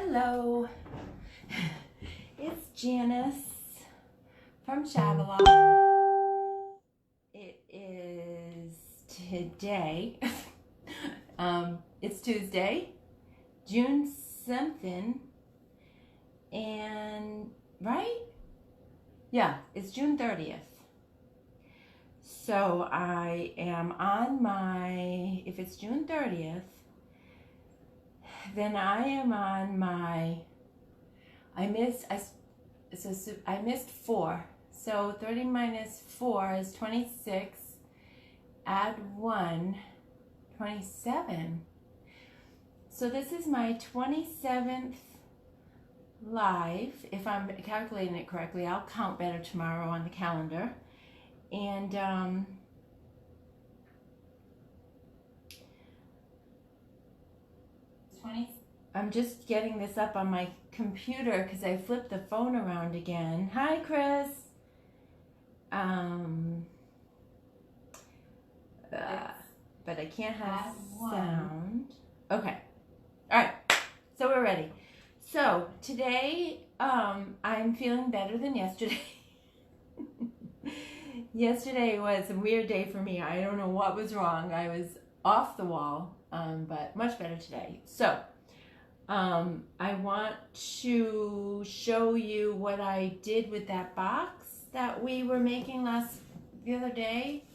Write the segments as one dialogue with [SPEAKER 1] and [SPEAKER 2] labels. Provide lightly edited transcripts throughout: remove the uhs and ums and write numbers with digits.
[SPEAKER 1] Hello, it's Janice from Shavalon. It is today, it's Tuesday, June something, and right? Yeah, it's June 30th. So I am on my, if it's June 30th, then I am on my, I missed 4. So 30 minus 4 is 26. Add 1, 27. So this is my 27th live. If I'm calculating it correctly, I'll count better tomorrow on the calendar. And I'm just getting this up on my computer because I flipped the phone around again. Hi, Chris. But I can't have sound. Okay. All right. So we're ready. So today, I'm feeling better than yesterday. Yesterday was a weird day for me. I don't know what was wrong. I was off the wall, but much better today. So, I want to show you what I did with that box that we were making the other day.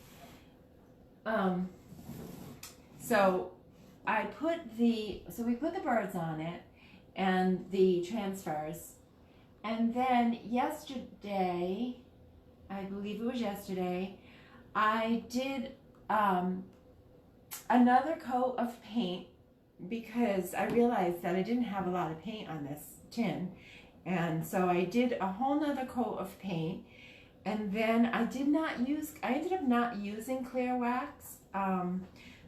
[SPEAKER 1] So we put the birds on it and the transfers, and then yesterday, I believe it was yesterday, I did another coat of paint because I realized that I didn't have a lot of paint on this tin, and so I did a whole nother coat of paint. And then I ended up not using clear wax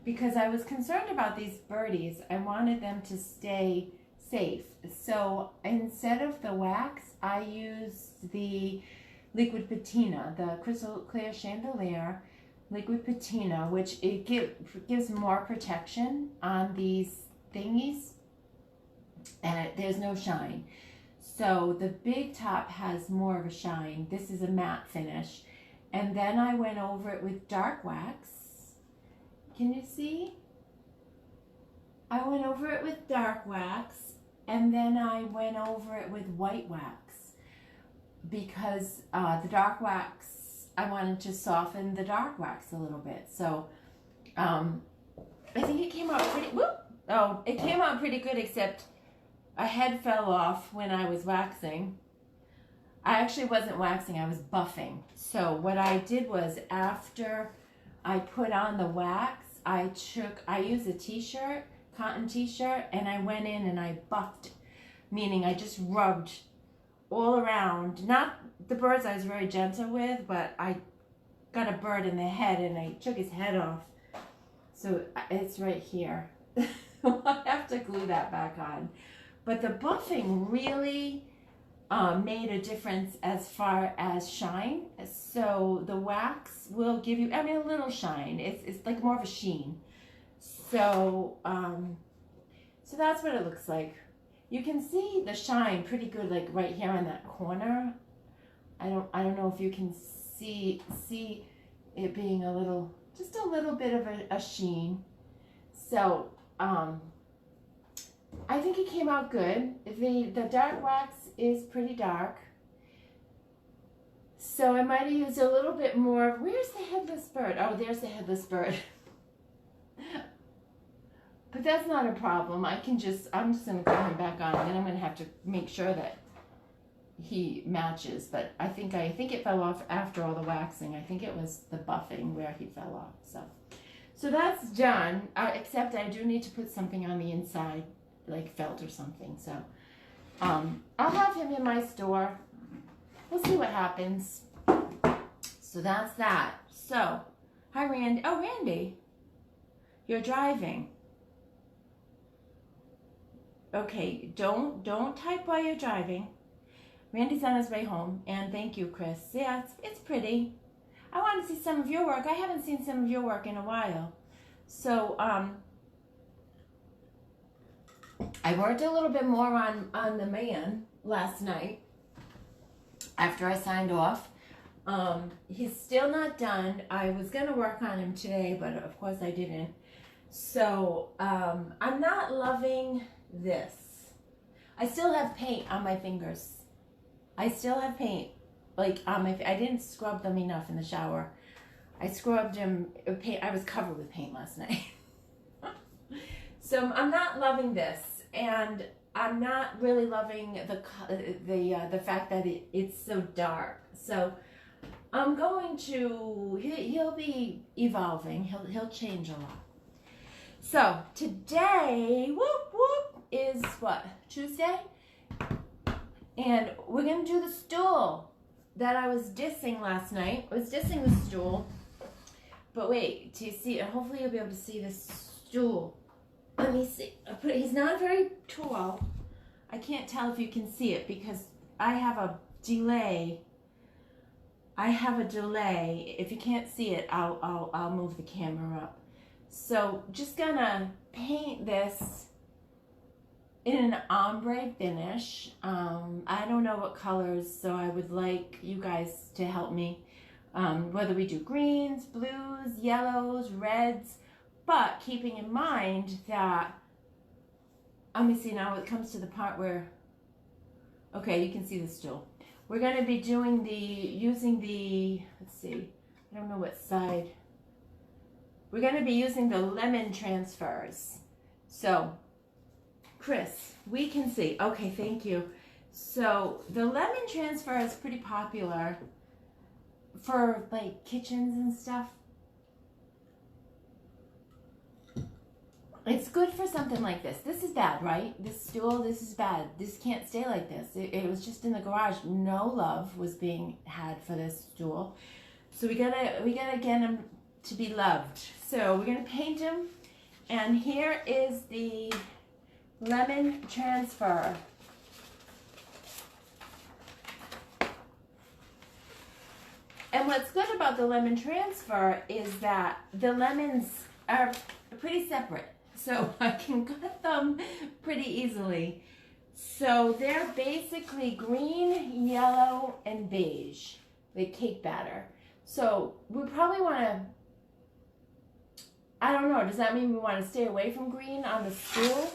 [SPEAKER 1] because I was concerned about these birdies. I wanted them to stay safe. So instead of the wax, I used the liquid patina, the crystal clear chandelier liquid patina, which it gives more protection on these thingies, and there's no shine. So the big top has more of a shine. This is a matte finish. And then I went over it with dark wax. Can you see? I went over it with dark wax, and then I went over it with white wax because the dark wax, I wanted to soften the dark wax a little bit. So I think it came out pretty good, except a head fell off when I was waxing. I actually wasn't waxing, I was buffing. So what I did was, after I put on the wax, I used a t-shirt, cotton t-shirt, and I went in and I buffed, meaning I just rubbed all around. Not the birds I was very gentle with, but I got a bird in the head and I took his head off. So it's right here. I'll have to glue that back on. But the buffing really made a difference as far as shine. So the wax will give you, a little shine. It's like more of a sheen. So so that's what it looks like. You can see the shine pretty good, like right here in that corner. I don't know if you can see it being just a little bit of a sheen. So I think it came out good. The dark wax is pretty dark, so I might have used a little bit more. Where's the headless bird? Oh, there's the headless bird. But that's not a problem. I'm just going to put him back on, and then I'm going to have to make sure that he matches. But I think it fell off after all the waxing. I think it was the buffing where he fell off. So that's done, except I do need to put something on the inside, like felt or something. So I'll have him in my store. We'll see what happens. So that's that. So, hi Randy. Oh, Randy, you're driving. Okay, don't type while you're driving. Randy's on his way home, and thank you, Chris. Yeah, it's pretty. I want to see some of your work. I haven't seen some of your work in a while. So I worked a little bit more on the man last night after I signed off. He's still not done. I was going to work on him today, but of course I didn't. So I'm not loving this. I still have paint on my fingers. I still have paint like on my. I didn't scrub them enough in the shower. I scrubbed them. I was covered with paint last night. So I'm not loving this, and I'm not really loving the fact that it's so dark. So I'm going to. He'll be evolving. He'll change a lot. So today, whoop whoop, is what, Tuesday? And we're gonna do the stool that I was dissing last night. I was dissing the stool, but wait, do you see? Hopefully you'll be able to see this stool. Let me see. He's not very tall. I can't tell if you can see it because I have a delay. If you can't see it, I'll move the camera up. So just gonna paint this in an ombre finish. I don't know what colors, so I would like you guys to help me. Whether we do greens, blues, yellows, reds, but keeping in mind that, let me see now, it comes to the part where, okay, you can see the stool. We're going to be doing using the, let's see, I don't know what side. We're going to be using the lemon transfers. So, Chris, we can see. Okay, thank you. So, the lemon transfer is pretty popular for like kitchens and stuff. It's good for something like this. This is bad, right? This stool, this is bad. This can't stay like this. It was just in the garage. No love was being had for this stool. So we gotta get him to be loved. So we're gonna paint him. And here is the lemon transfer. And what's good about the lemon transfer is that the lemons are pretty separate. So I can cut them pretty easily. So they're basically green, yellow, and beige, like cake batter. So we probably want to, I don't know, does that mean we want to stay away from green on the stool?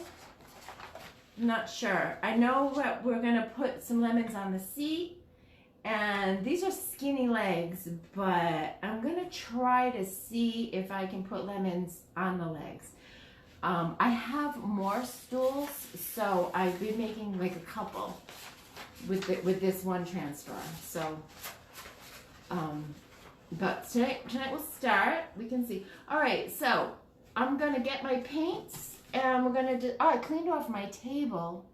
[SPEAKER 1] I'm not sure. I know that we're going to put some lemons on the seat. And these are skinny legs, but I'm going to try to see if I can put lemons on the legs. I have more stools, so I've been making like a couple with this one transfer. So, but tonight we'll start. We can see. All right, so I'm going to get my paints, and we're going to do, I cleaned off my table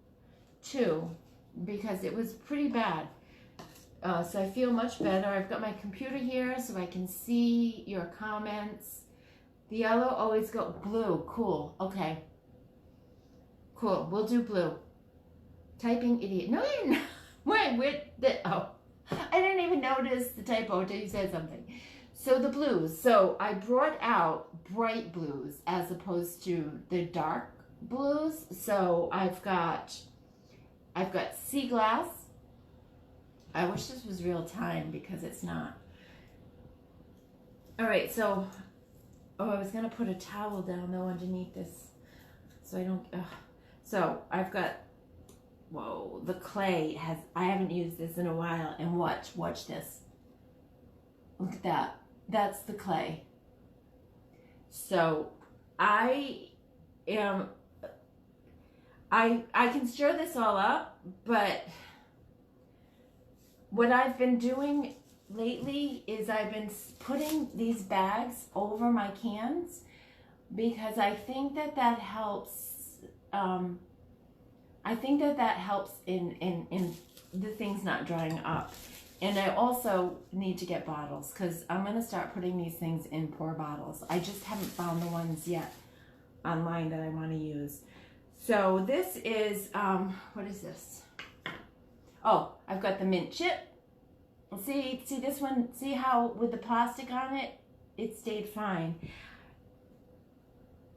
[SPEAKER 1] too, because it was pretty bad. So I feel much better. I've got my computer here so I can see your comments. The yellow always go blue. Cool. Okay. Cool. We'll do blue. Typing idiot. No, you're not. Wait. Oh. I didn't even notice the typo until you said something. So the blues. So I brought out bright blues as opposed to the dark blues. So I've got sea glass. I wish this was real time because it's not. All right, so, I was gonna put a towel down though underneath this, so I don't, so I've got, whoa, the clay I haven't used this in a while, and watch this. Look at that, that's the clay. So I can stir this all up, but what I've been doing lately is I've been putting these bags over my cans because I think that helps. I think that helps in the things not drying up. And I also need to get bottles because I'm going to start putting these things in pour bottles. I just haven't found the ones yet online that I want to use. So this is, what is this? Oh, I've got the mint chip. See this one, see how with the plastic on it, it stayed fine.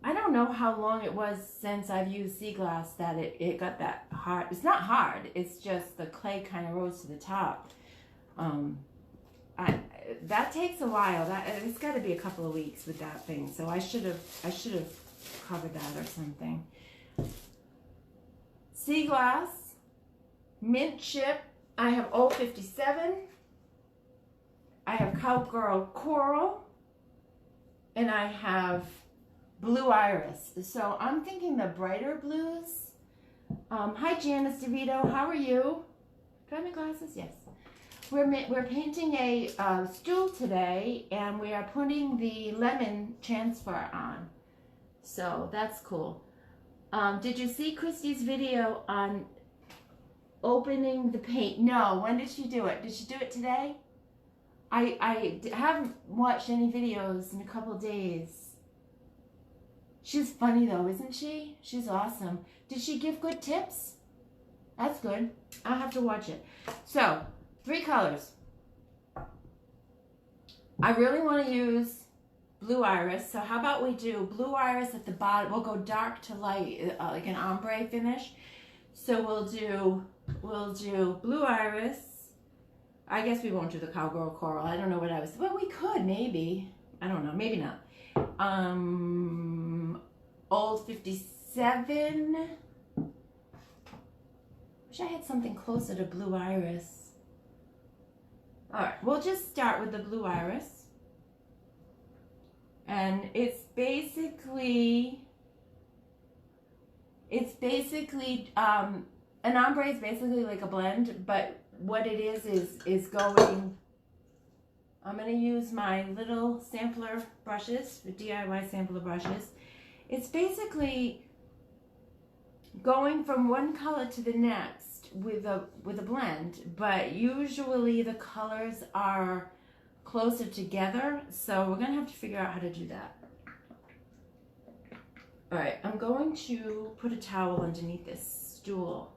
[SPEAKER 1] I don't know how long it was since I've used sea glass that it got that hard. It's not hard. It's just the clay kind of rose to the top. That takes a while. It's got to be a couple of weeks with that thing. So I should have covered that or something. Sea glass, mint chip. I have Old 57. I have Cowgirl Coral, and I have Blue Iris. So I'm thinking the brighter blues. Hi Janice DeVito, how are you? Do I have my glasses? Yes. We're painting a stool today, and we are putting the lemon transfer on. So that's cool. Did you see Christy's video on opening the paint? No. When did she do it? Did she do it today? I haven't watched any videos in a couple of days. She's funny though, isn't she? She's awesome. Did she give good tips? That's good. I'll have to watch it. So, 3 colors. I really want to use Blue Iris. So how about we do Blue Iris at the bottom. We'll go dark to light, like an ombre finish. So we'll do Blue Iris. I guess we won't do the Cowgirl Coral. I don't know what I was. Well, we could maybe. I don't know. Maybe not. Old 57. Wish I had something closer to Blue Iris. All right, we'll just start with the Blue Iris. And it's basically an ombre is basically like a blend, but what it is going, I'm going to use my little sampler brushes, the DIY sampler brushes. It's basically going from one color to the next with a blend, but usually the colors are closer together, so we're going to have to figure out how to do that. All right, I'm going to put a towel underneath this stool.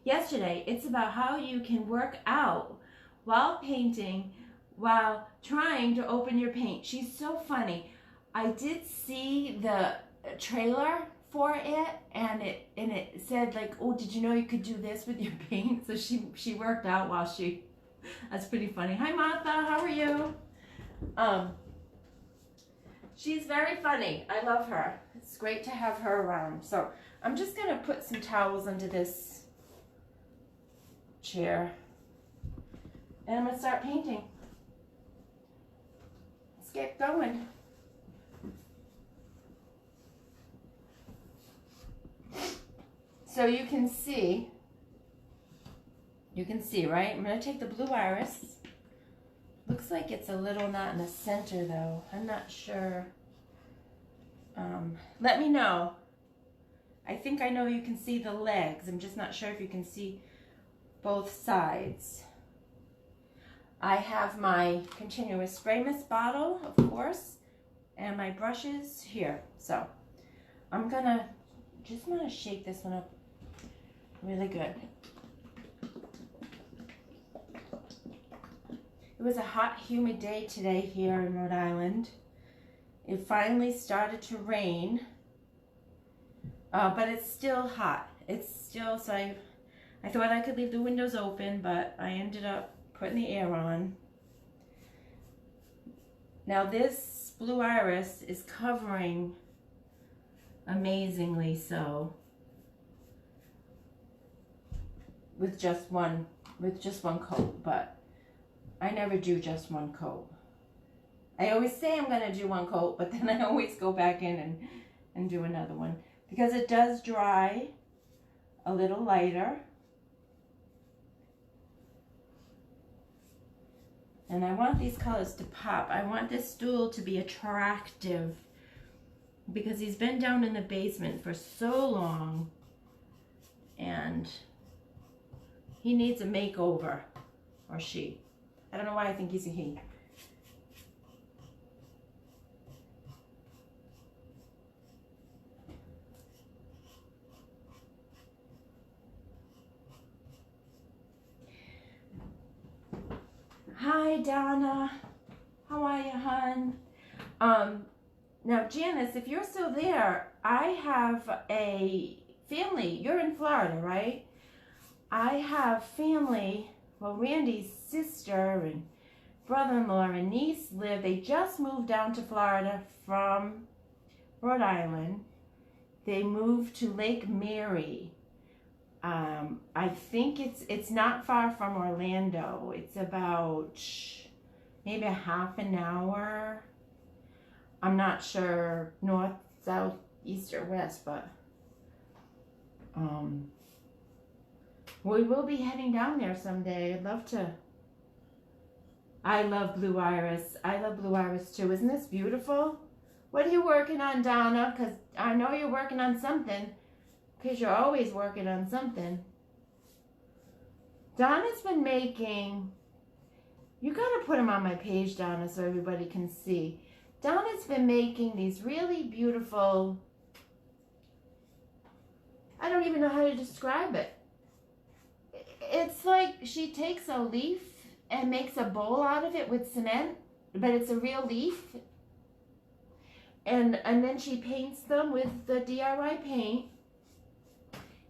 [SPEAKER 1] Yesterday, it's about how you can work out while painting, while trying to open your paint. She's so funny. I did see the trailer for it, and it said like, oh, did you know you could do this with your paint? So she worked out while she. That's pretty funny. Hi Martha, how are you? She's very funny. I love her. It's great to have her around. So I'm just gonna put some towels under this chair, and I'm gonna start painting. Let's get going. So you can see, right? I'm gonna take the Blue Iris. Looks like it's a little not in the center though. I'm not sure. Let me know. I think I know you can see the legs. I'm just not sure if you can see both sides. I have my continuous spray mist bottle, of course, and my brushes here. So I'm gonna just want to shake this one up really good. It was a hot, humid day today here in Rhode Island. It finally started to rain, but it's still hot. It's still, so I thought I could leave the windows open, but I ended up putting the air on. Now this Blue Iris is covering amazingly so with just one coat, but I never do just one coat. I always say I'm gonna do one coat, but then I always go back in and do another one because it does dry a little lighter. And I want these colors to pop. I want this stool to be attractive because he's been down in the basement for so long and he needs a makeover, or she. I don't know why I think he's a he. Hi Donna, how are you, hon? Now, Janice, if you're still there, I have a family. You're in Florida, right? I have family. Well, Randy's sister and brother-in-law and niece they just moved down to Florida from Rhode Island. They moved to Lake Mary. I think it's not far from Orlando. It's about maybe a half an hour. I'm not sure north, south, east, or west, but we will be heading down there someday. I'd love to. I love blue iris. I love blue iris too. Isn't this beautiful? What are you working on, Donna? Because I know you're working on something. Because you're always working on something. Donna's been making... You got to put them on my page, Donna, so everybody can see. Donna's been making these really beautiful... I don't even know how to describe it. It's like she takes a leaf and makes a bowl out of it with cement, but it's a real leaf. And then she paints them with the DIY paint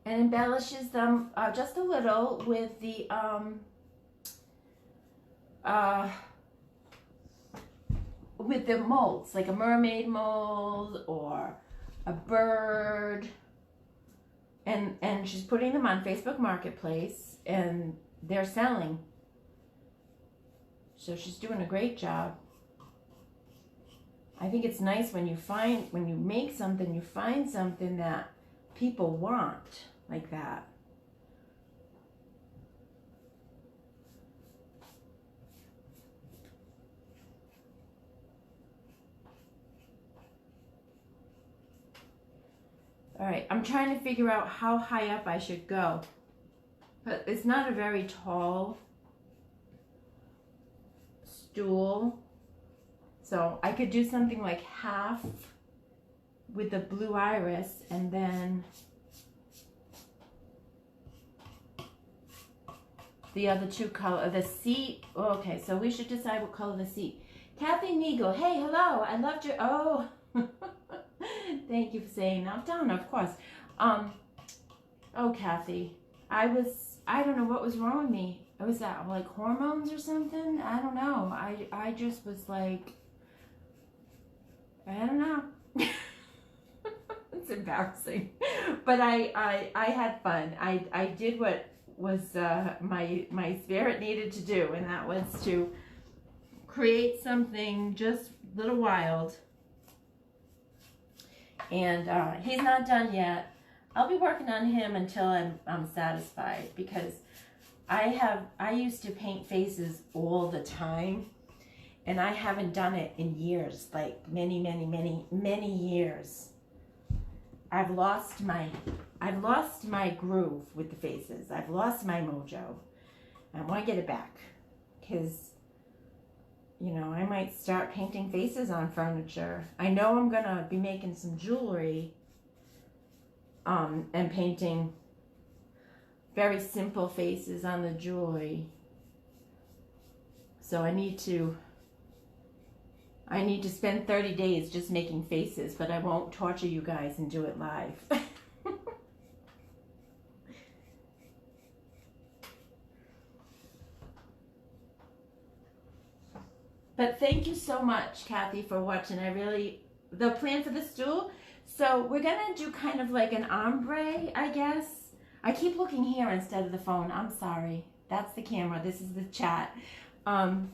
[SPEAKER 1] and embellishes them just a little with the molds, like a mermaid mold or a bird. And she's putting them on Facebook Marketplace and they're selling. So she's doing a great job. I think it's nice when you make something, you find something that people want like that. All right, I'm trying to figure out how high up I should go. But it's not a very tall stool. So I could do something like half with the blue iris and then the other two color, the seat. Okay, so we should decide what color the seat. Kathy Neagle, hey, hello, I loved your, oh. Thank you for saying that. Donna, of course. Oh, Kathy, I don't know what was wrong with me. Was that like hormones or something? I don't know. I just was like, I don't know. It's embarrassing. But I had fun. I did what was my spirit needed to do, and that was to create something just a little wild. And he's not done yet. I'll be working on him until I'm satisfied, because I used to paint faces all the time, and I haven't done it in years, like many years. I've lost my groove with the faces. I've lost my mojo. I want to get it back, because you know, I might start painting faces on furniture. I know I'm gonna be making some jewelry and painting very simple faces on the jewelry. So I need to spend 30 days just making faces, but I won't torture you guys and do it live. But thank you so much, Kathy, for watching. The plan for the stool, so we're gonna do kind of like an ombre, I guess. I keep looking here instead of the phone. I'm sorry. That's the camera. This is the chat. We're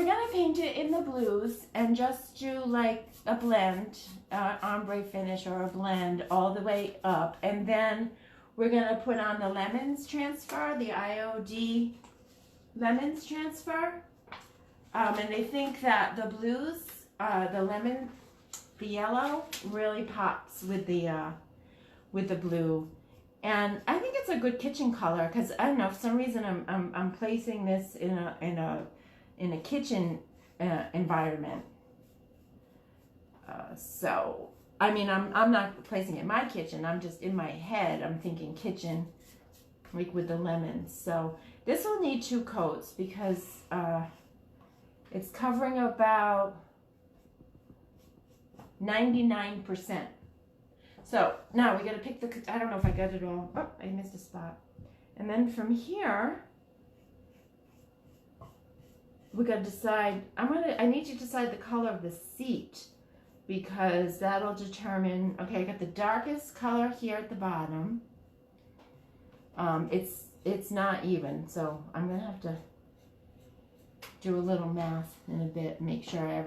[SPEAKER 1] gonna paint it in the blues and just do like a blend, ombre finish or a blend all the way up. And then we're gonna put on the lemons transfer, the IOD lemons transfer. And they think that the blues, the lemon, the yellow really pops with the blue. And I think it's a good kitchen color, because I don't know, for some reason I'm placing this in a kitchen environment. So I mean, I'm not placing it in my kitchen. I'm just in my head. I'm thinking kitchen, like with the lemons. So this will need 2 coats, because it's covering about 99%. So now we got to pick the, I don't know if I got it all. Oh, I missed a spot. And then from here, we got to decide, I need to decide the color of the seat, because that'll determine, okay, I got the darkest color here at the bottom. It's not even, so I'm going to have to do a little math in a bit, make sure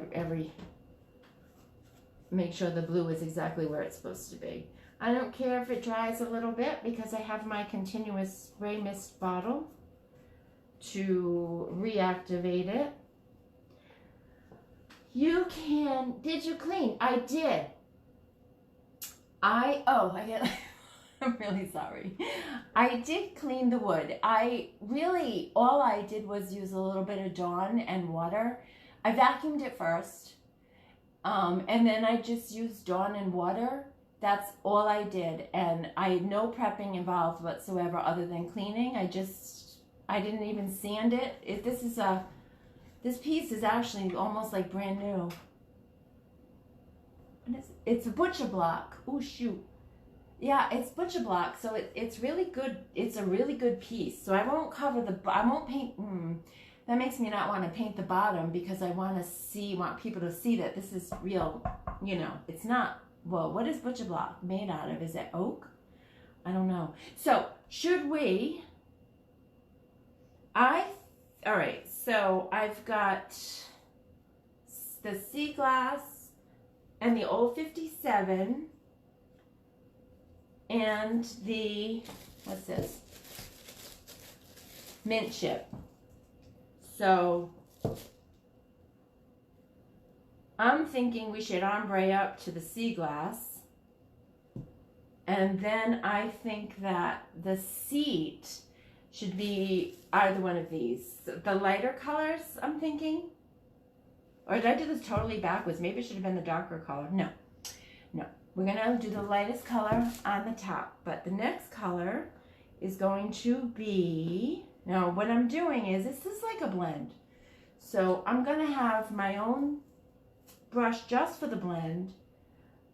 [SPEAKER 1] make sure the blue is exactly where it's supposed to be. I don't care if it dries a little bit, because I have my continuous spray mist bottle to reactivate it. You can, did you clean? I did. I'm really sorry. I did clean the wood. All I did was use a little bit of Dawn and water. I vacuumed it first. And then I just used Dawn and water. That's all I did. And I had no prepping involved whatsoever other than cleaning. I didn't even sand it. This piece is actually almost like brand new. What is it? It's a butcher block. Oh, shoot. Yeah, it's butcher block, so it's really good. It's a really good piece. So I won't paint. That makes me not want to paint the bottom, because I want people to see that this is real. You know, it's not. Well, what is butcher block made out of? Is it oak? I don't know. So should we? All right. So I've got the sea glass and the old 57. And the, what's this? Mint chip. So I'm thinking we should ombre up to the sea glass. And then I think that the seat should be either one of these. The lighter colors, I'm thinking. Or did I do this totally backwards? Maybe it should have been the darker color. No. We're going to do the lightest color on the top, but the next color is going to be, now what I'm doing is, this is like a blend. So I'm going to have my own brush just for the blend,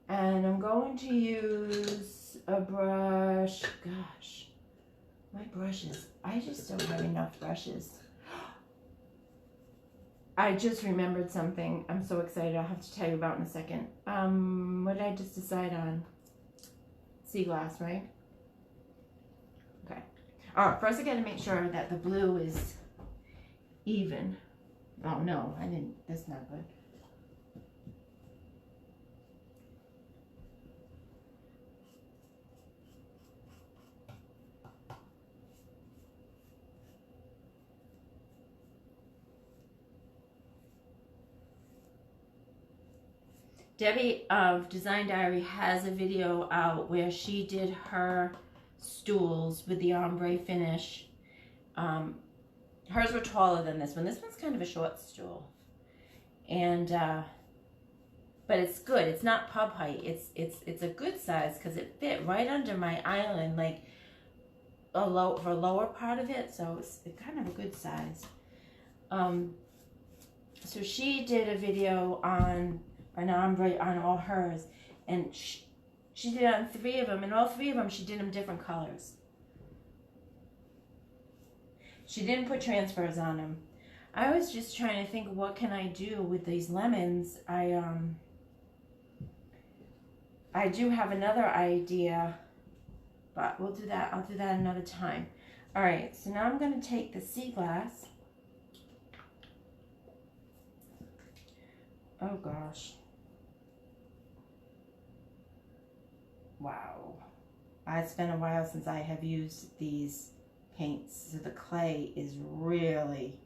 [SPEAKER 1] and I'm going to use a brush, gosh, my brushes, I just don't have enough brushes. I just remembered something. I'm so excited. I'll have to tell you about in a second. What did I just decide on? Sea glass, right? Okay. All right. First, I got to make sure that the blue is even. Oh no, I didn't. That's not good. Debbie of Design Diary has a video out where she did her stools with the ombre finish. Hers were taller than this one. This one's kind of a short stool. And, but it's good. It's not pub height. It's a good size, because it fit right under my island, like for a lower part of it. So it's kind of a good size. So she did a video on an ombre on all hers, and she did it on 3 of them, and all 3 of them she did them different colors. She didn't put transfers on them. I was just trying to think, what can I do with these lemons? I do have another idea, but we'll do that. I'll do that another time. All right, so now I'm going to take the sea glass. Oh gosh. Wow. It's been a while since I have used these paints, so the clay is really,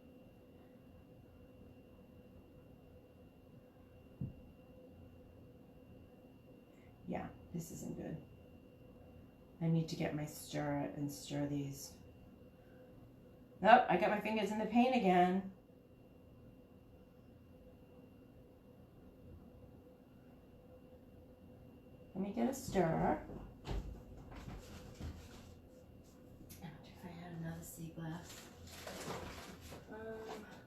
[SPEAKER 1] yeah, this isn't good. I need to get my stir and stir these. Nope, I got my fingers in the paint again. Let me get a stir. I wonder if I had another sea glass. Where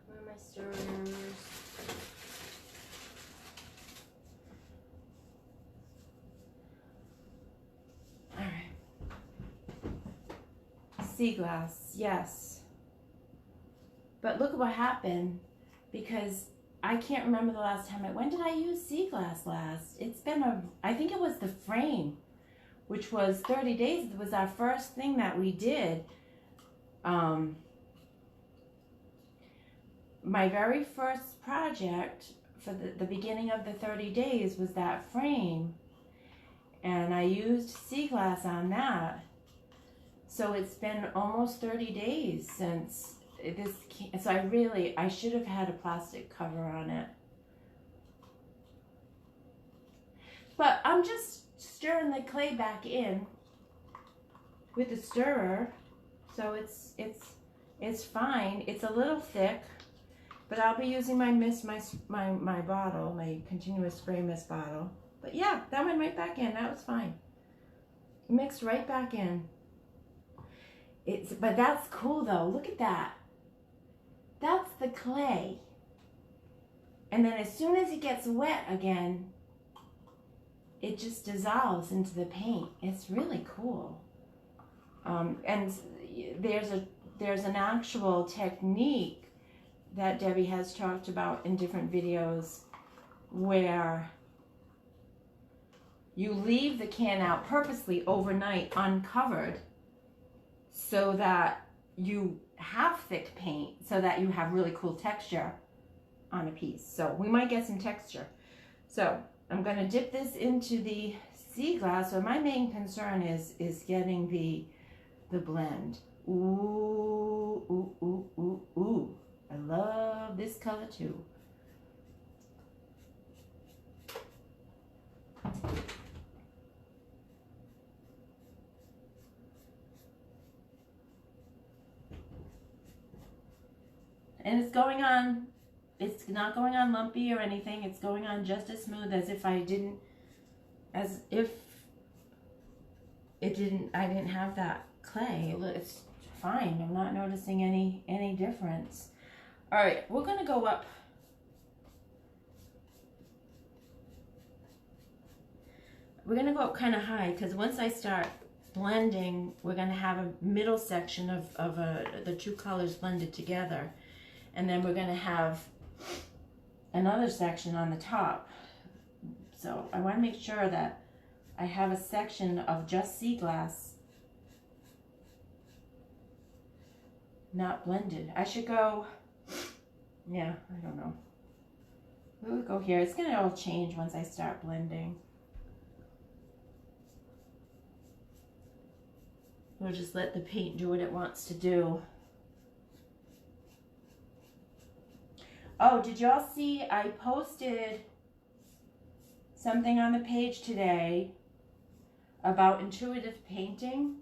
[SPEAKER 1] are my stirrers? sea glass, yes. But look at what happened, because I can't remember the last time. When did I use sea glass last? It's been I think it was the frame, which was 30 days. It was our first thing that we did. My very first project for the beginning of the 30 days was that frame. And I used sea glass on that. So it's been almost 30 days since this, so I should have had a plastic cover on it. But I'm just stirring the clay back in with the stirrer. So it's fine. It's a little thick, but I'll be using my my bottle, my continuous spray mist bottle. But yeah, that went right back in. That was fine. Mixed right back in. But that's cool though. Look at that. That's the clay. And then as soon as it gets wet again, it just dissolves into the paint. It's really cool. And there's an actual technique that Debbie has talked about in different videos where you leave the can out purposely overnight uncovered so that you have thick paint, so that you have really cool texture on a piece. So we might get some texture. So I'm going to dip this into the sea glass. So my main concern is getting the blend. Ooh, ooh, ooh, ooh, ooh. I love this color too. And it's going on, it's not going on lumpy or anything. It's going on just as smooth as if I didn't have that clay. It's fine. I'm not noticing any difference. All right, we're gonna go up. We're gonna go up kind of high, because once I start blending, we're gonna have a middle section of the two colors blended together. And then we're going to have another section on the top. So I want to make sure that I have a section of just sea glass, not blended. I should go, yeah, I don't know. We'll go here. It's going to all change once I start blending. We'll just let the paint do what it wants to do. Oh, did y'all see I posted something on the page today about intuitive painting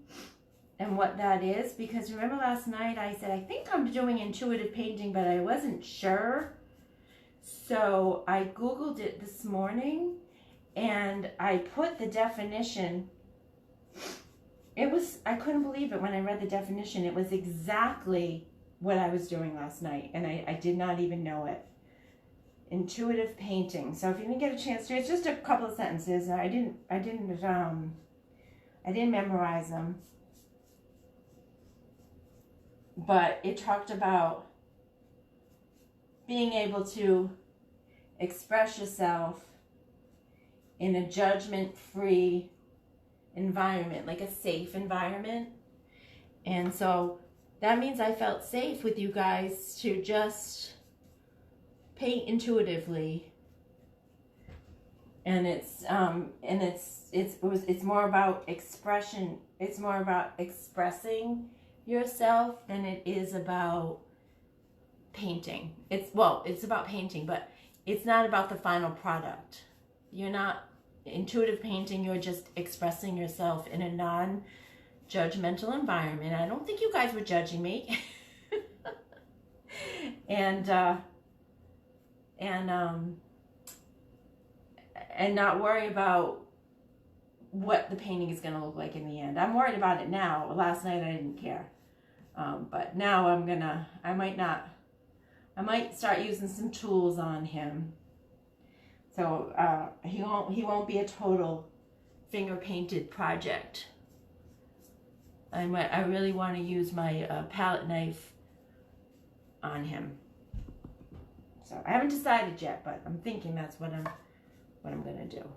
[SPEAKER 1] and what that is? Because remember last night I said, I think I'm doing intuitive painting, but I wasn't sure. So I Googled it this morning and I put the definition. I couldn't believe it when I read the definition. It was exactly what I was doing last night, and I did not even know it. Intuitive painting. So if you didn't get a chance to, it's just a couple of sentences. I didn't memorize them, but it talked about being able to express yourself in a judgment-free environment, like a safe environment. And so that means I felt safe with you guys to just paint intuitively. And it's more about expression. It's more about expressing yourself than it is about painting. It's about painting, but it's not about the final product. You're not intuitive painting, you're just expressing yourself in a non-judgmental environment. I don't think you guys were judging me. and not worry about what the painting is going to look like in the end. I'm worried about it now. Last night I didn't care. But now I might start using some tools on him. So he won't be a total finger painted project. I really want to use my palette knife on him. So I haven't decided yet, but I'm thinking that's what I'm gonna do.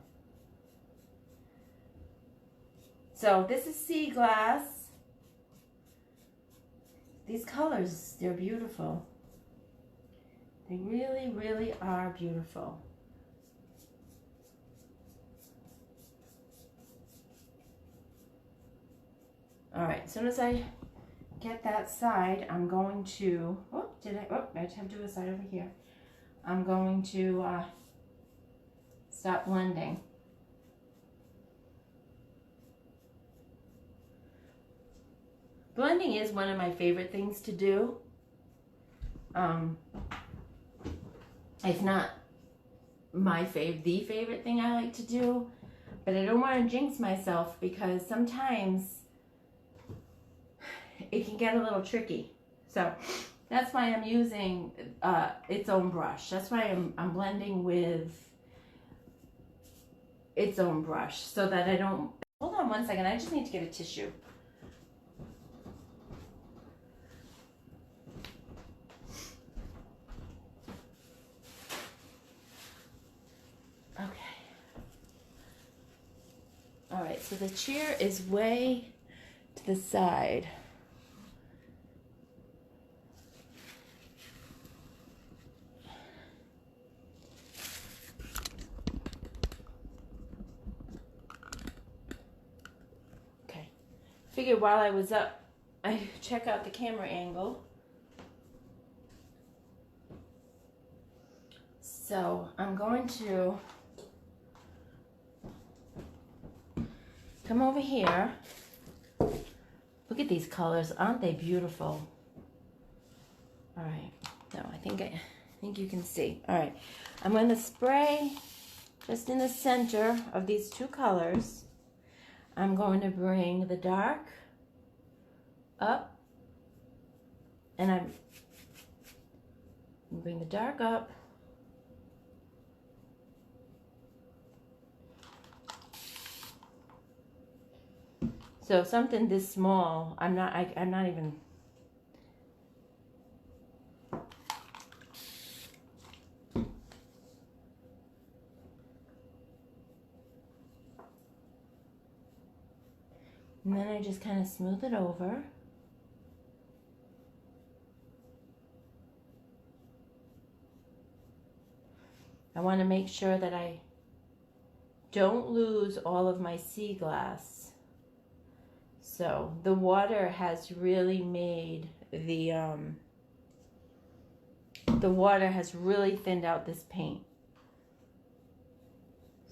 [SPEAKER 1] So this is sea glass. These colors, they're beautiful. They really, really are beautiful. All right, as soon as I get that side, I'm going to, I have to do a side over here. I'm going to stop blending. Blending is one of my favorite things to do. It's not the favorite thing I like to do, but I don't want to jinx myself because sometimes it can get a little tricky. So that's why I'm using its own brush. That's why I'm blending with its own brush so that I don't, hold on one second, I just need to get a tissue. Okay. All right, so the chair is way to the side. Figured while I was up, I check out the camera angle. So I'm going to come over here. Look at these colors, aren't they beautiful? All right, no, I think you can see. All right, I'm going to spray just in the center of these two colors. I'm going to bring the dark up, and I'm going to bring the dark up, so something this small, I'm not even, and then I just kind of smooth it over. I want to make sure that I don't lose all of my sea glass. So the water has really made the water has really thinned out this paint.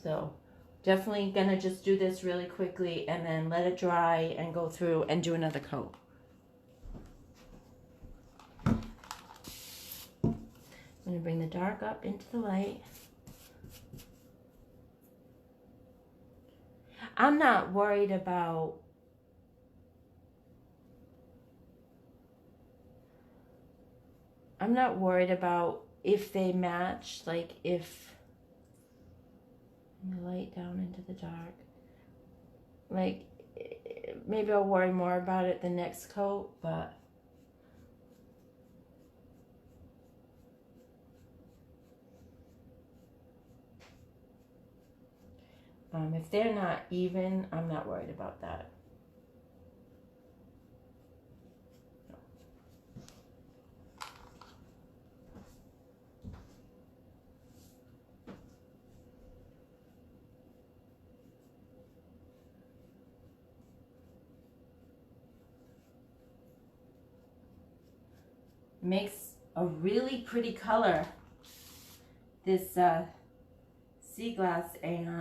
[SPEAKER 1] So definitely gonna just do this really quickly and then let it dry and go through and do another coat. I'm gonna bring the dark up into the light. I'm not worried about if they match, like if the light down into the dark. Like maybe I'll worry more about it the next coat, but if they're not even, I'm not worried about that. Makes a really pretty color, this sea glass, and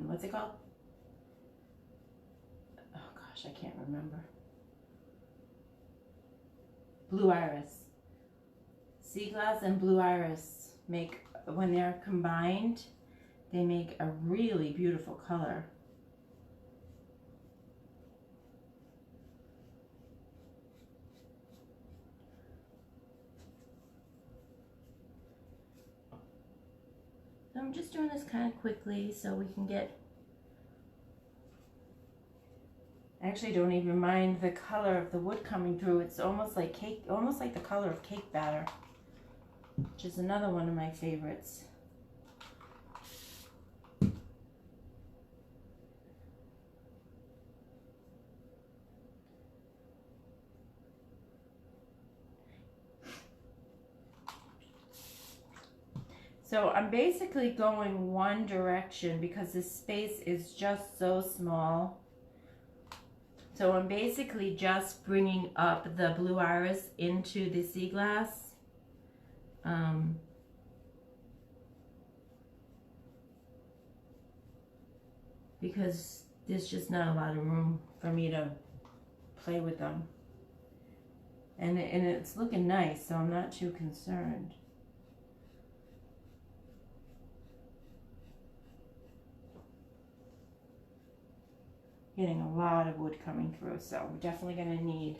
[SPEAKER 1] what's it called? Oh gosh, I can't remember. Blue iris. Sea glass and blue iris make, when they're combined, they make a really beautiful color. I'm just doing this kind of quickly so we can get I actually don't even mind the color of the wood coming through. It's almost like cake, almost like the color of cake batter, which is another one of my favorites. So I'm basically going one direction because this space is just so small. So I'm basically just bringing up the blue iris into the sea glass. Because there's just not a lot of room for me to play with them. And it's looking nice, so I'm not too concerned. Getting a lot of wood coming through, so we're definitely going to need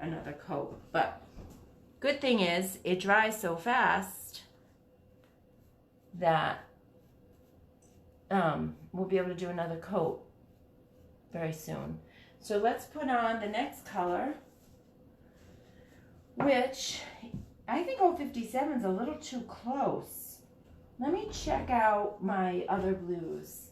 [SPEAKER 1] another coat. But good thing is it dries so fast that we'll be able to do another coat very soon. So let's put on the next color, which I think 057 is a little too close. Let me check out my other blues.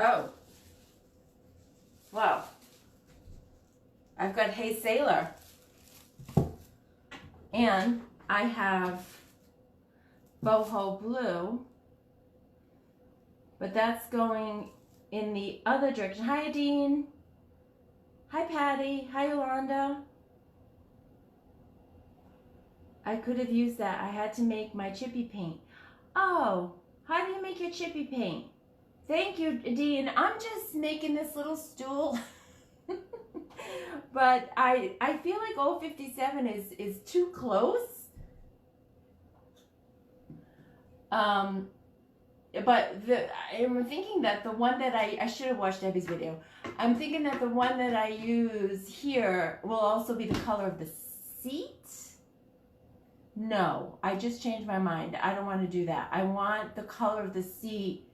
[SPEAKER 1] Oh, wow. I've got Hey Sailor. And I have Boho Blue. But that's going in the other direction. Hi, Adine. Hi, Patty. Hi, Yolanda. I could have used that. I had to make my chippy paint. Oh, how do you make your chippy paint? Thank you, Dean. I'm just making this little stool. But I feel like 057 is too close. But I'm thinking that the one that I should have watched Debbie's video. I'm thinking that the one that I use here will also be the color of the seat. No, I just changed my mind. I don't want to do that. I want the color of the seat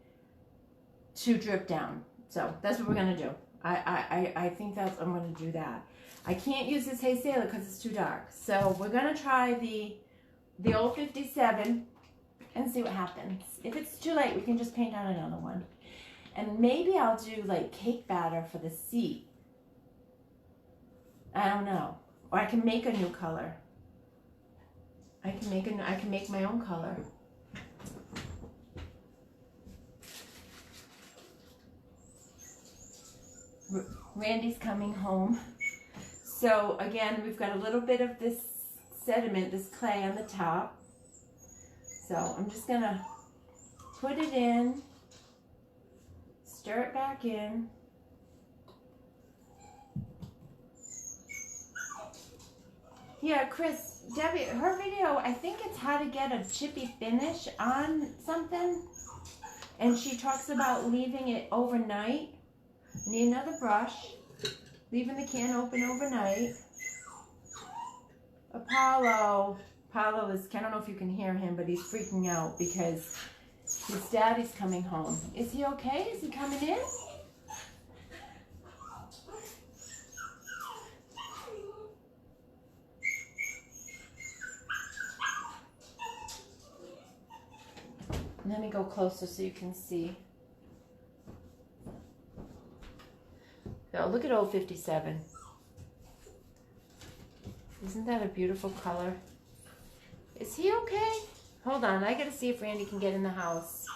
[SPEAKER 1] to drip down. So that's what we're gonna do. I think that's, I'm gonna do that. I can't use this Hey Sailor because it's too dark. So we're gonna try the 057 and see what happens. If it's too late, we can just paint on another one. And maybe I'll do like cake batter for the seat. I don't know. Or I can make a new color. I can make my own color. Randy's coming home. So again, we've got a little bit of this sediment, this clay on the top. So I'm just gonna put it in, stir it back in. Yeah, Chris, Debbie, her video, I think it's how to get a chippy finish on something. And she talks about leaving it overnight. Need another brush. Leaving the can open overnight. Apollo is, I don't know if you can hear him, but he's freaking out because his daddy's coming home. Is he okay? Is he coming in? Let me go closer so you can see. So look at 057. Isn't that a beautiful color? Is he okay? Hold on, I gotta see if Randy can get in the house.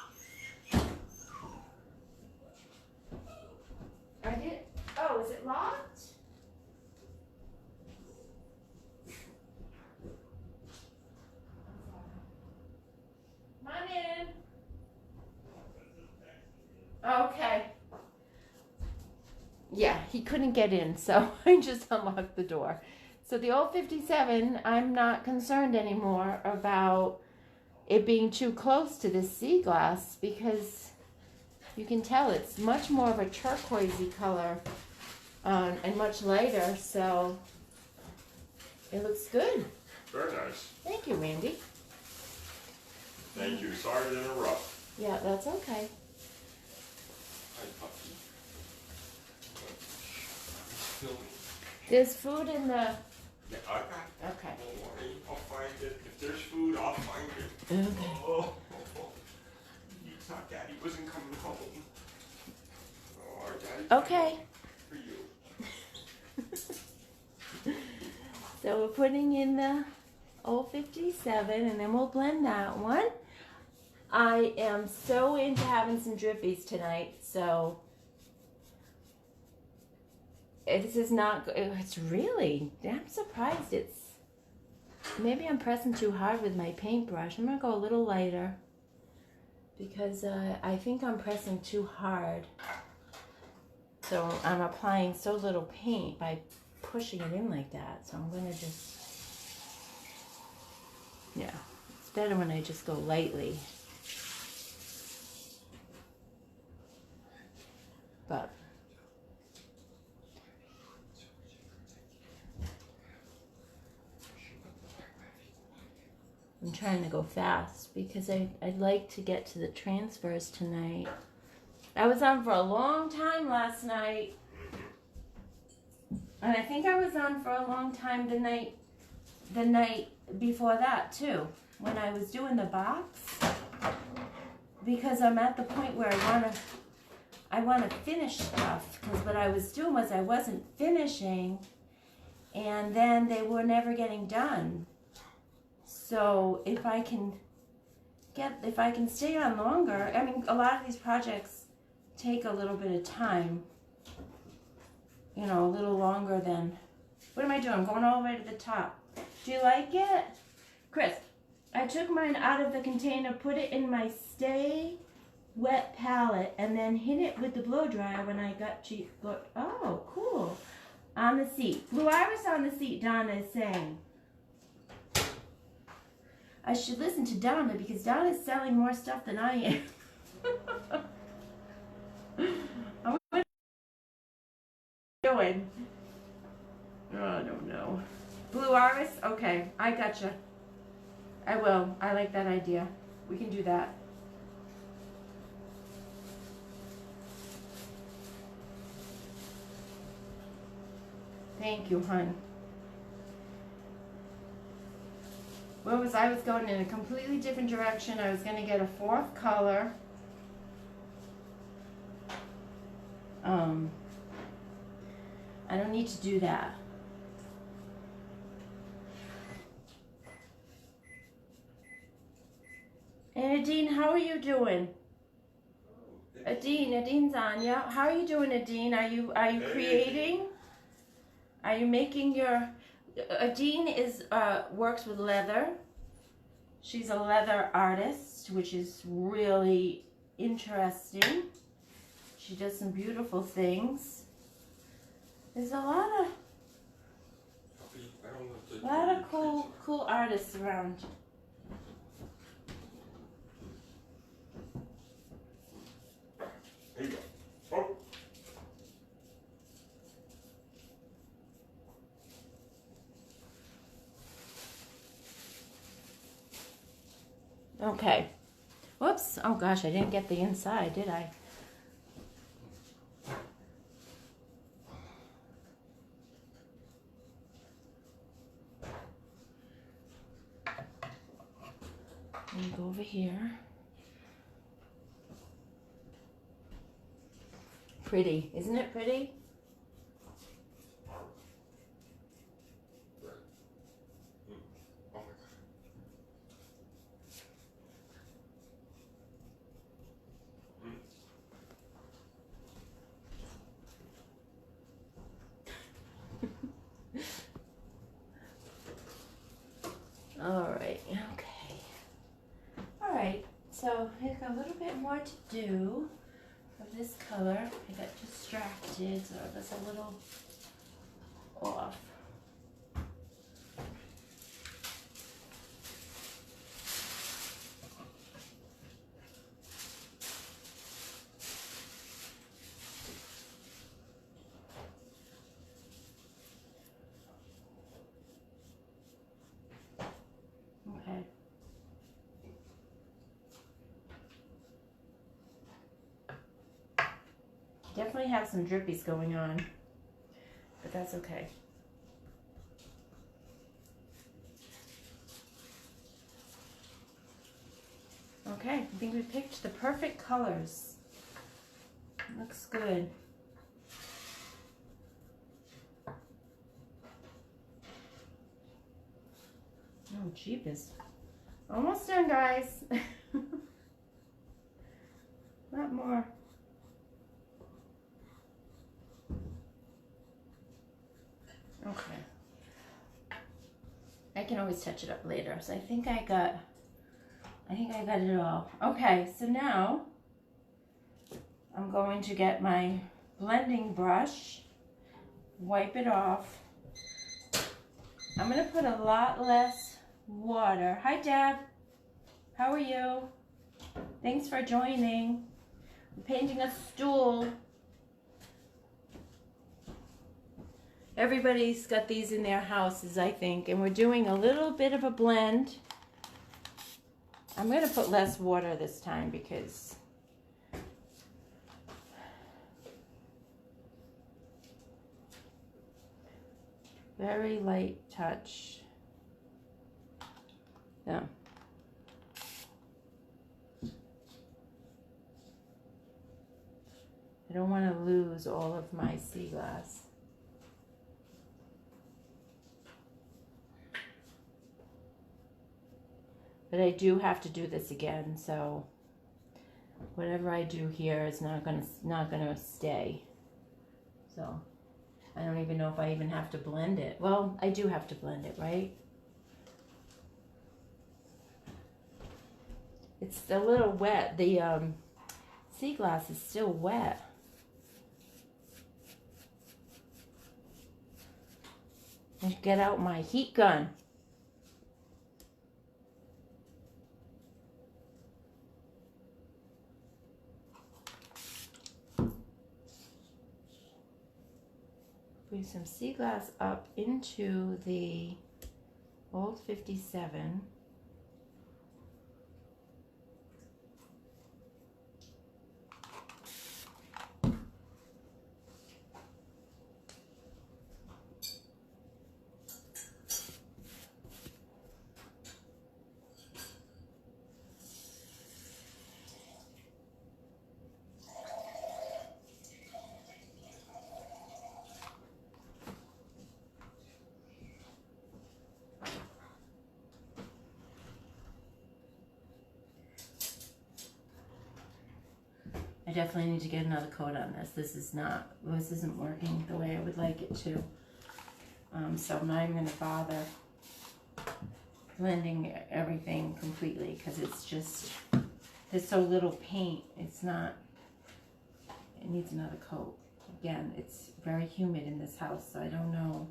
[SPEAKER 1] Oh, is it locked? Come on in. Okay. Yeah, he couldn't get in, so I just unlocked the door. So the 057, I'm not concerned anymore about it being too close to this sea glass because you can tell it's much more of a turquoisey color and much lighter. So It looks good.
[SPEAKER 2] Very nice.
[SPEAKER 1] Thank you, Randy.
[SPEAKER 2] Thank you. Sorry to interrupt.
[SPEAKER 1] Yeah, that's okay.
[SPEAKER 2] Hi, puppy. Filming.
[SPEAKER 1] There's food in the...
[SPEAKER 2] Yeah, I got it.
[SPEAKER 1] Okay.
[SPEAKER 2] Don't worry. I'll find it. If there's food, I'll find it.
[SPEAKER 1] Okay.
[SPEAKER 2] Oh. You thought Daddy wasn't coming home. Oh, our Daddy's
[SPEAKER 1] Okay.
[SPEAKER 2] for you.
[SPEAKER 1] So we're putting in the 057 and then we'll blend that one. I am so into having some drippies tonight, so this is not, it's really, I'm surprised it's, maybe I'm pressing too hard with my paintbrush. I'm going to go a little lighter because I think I'm pressing too hard. So I'm applying so little paint by pushing it in like that. So I'm going to just, yeah, it's better when I just go lightly. But I'm trying to go fast because I'd like to get to the transfers tonight. I was on for a long time last night. And I think I was on for a long time the night before that too, when I was doing the box. Because I'm at the point where I want to finish stuff, because what I was doing was I wasn't finishing, and then they were never getting done. So if I can stay on longer, I mean, a lot of these projects take a little bit of time, you know, a little longer than, what am I doing? I'm going all the way to the top. Do you like it? Chris, I took mine out of the container, put it in my Stay Wet palette, and then hit it with the blow dryer when I got to, oh, cool. On the seat. Blue Iris on the seat, Donna is saying. I should listen to Donna because Donna is selling more stuff than I am. What are you doing? Oh, I don't know. Blue Iris? Okay, I gotcha. I will. I like that idea. We can do that. Thank you, hon. I was going in a completely different direction. I was going to get a fourth color. I don't need to do that. And Adine, how are you doing? Adine's on, yeah. How are you doing, Adine? Are you creating? Are you making your... Adine works with leather. She's a leather artist, which is really interesting. She does some beautiful things. There's a lot of cool artists around.
[SPEAKER 2] Here you go. Oh.
[SPEAKER 1] Okay. Whoops. Oh gosh, I didn't get the inside, did I? Let me go over here. Pretty. Isn't it pretty? Alright, okay. Alright, so I got a little bit more to do of this color. I got distracted, so I was a little off. Definitely have some drippies going on, but that's okay. Okay, I think we picked the perfect colors. Looks good. Oh, jeepers. Almost done, guys. Not more. Okay. I can always touch it up later. So I think I got it all. Okay, so now I'm going to get my blending brush, wipe it off. I'm going to put a lot less water. Hi, Deb. How are you? Thanks for joining. I'm painting a stool. Everybody's got these in their houses, I think, and we're doing a little bit of a blend. I'm going to put less water this time because very light touch. Yeah. I don't want to lose all of my sea glass. But I do have to do this again, so whatever I do here is not gonna stay. So I don't even know if I even have to blend it. Well, I do have to blend it, right? It's a little wet. The sea glass is still wet. I should get out my heat gun. Bring some sea glass up into the old 57. I definitely need to get another coat on this. This isn't working the way I would like it to. So I'm not even gonna bother blending everything completely because it's just, there's so little paint. It needs another coat. Again, it's very humid in this house, so I don't know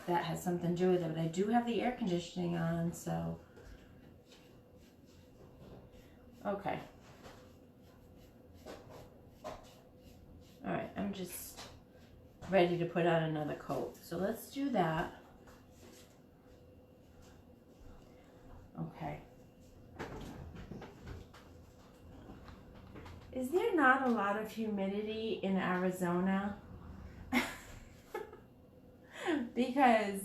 [SPEAKER 1] if that has something to do with it, but I do have the air conditioning on, so. Okay. All right, I'm just ready to put on another coat. So let's do that. Okay. Is there not a lot of humidity in Arizona? Because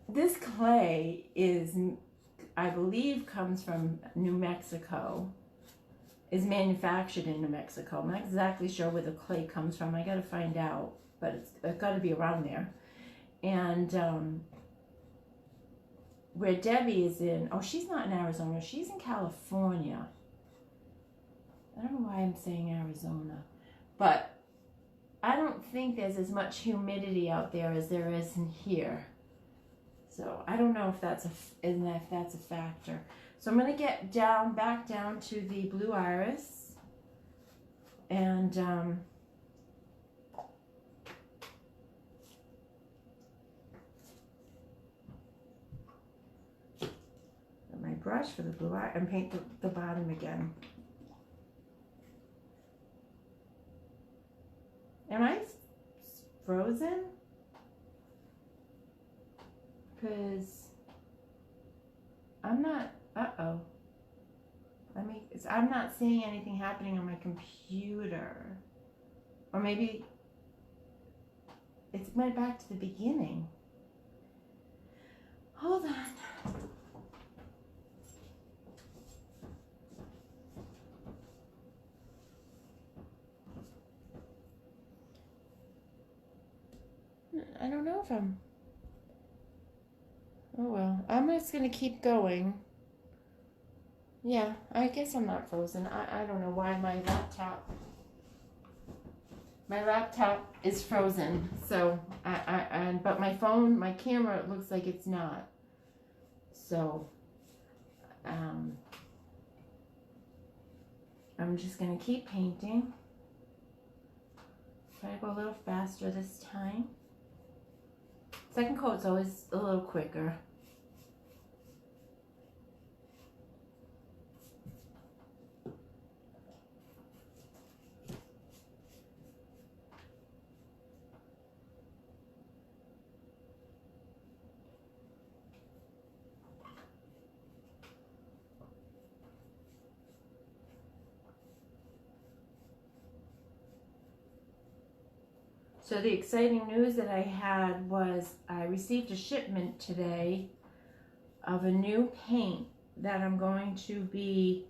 [SPEAKER 1] this clay is, I believe, comes from New Mexico. Is manufactured in New Mexico. I'm not exactly sure where the clay comes from. I got to find out, but it's got to be around there. And where Debbie is in, oh, she's not in Arizona. She's in California. I don't know why I'm saying Arizona, but I don't think there's as much humidity out there as there is in here. So I don't know if that's a factor. So I'm going to get back down to the blue iris, and my brush for the blue iris and paint the bottom again. Am I frozen? Because I'm not. Uh-oh. I'm not seeing anything happening on my computer. Or maybe it's went back to the beginning. Hold on. I don't know if I'm... Oh well, I'm just gonna keep going. Yeah, I guess I'm not frozen. I don't know why my laptop is frozen. So but my phone, my camera, it looks like it's not. So I'm just gonna keep painting. Try to go a little faster this time. Second coat's always a little quicker. So the exciting news that I had was I received a shipment today of a new paint that I'm going to be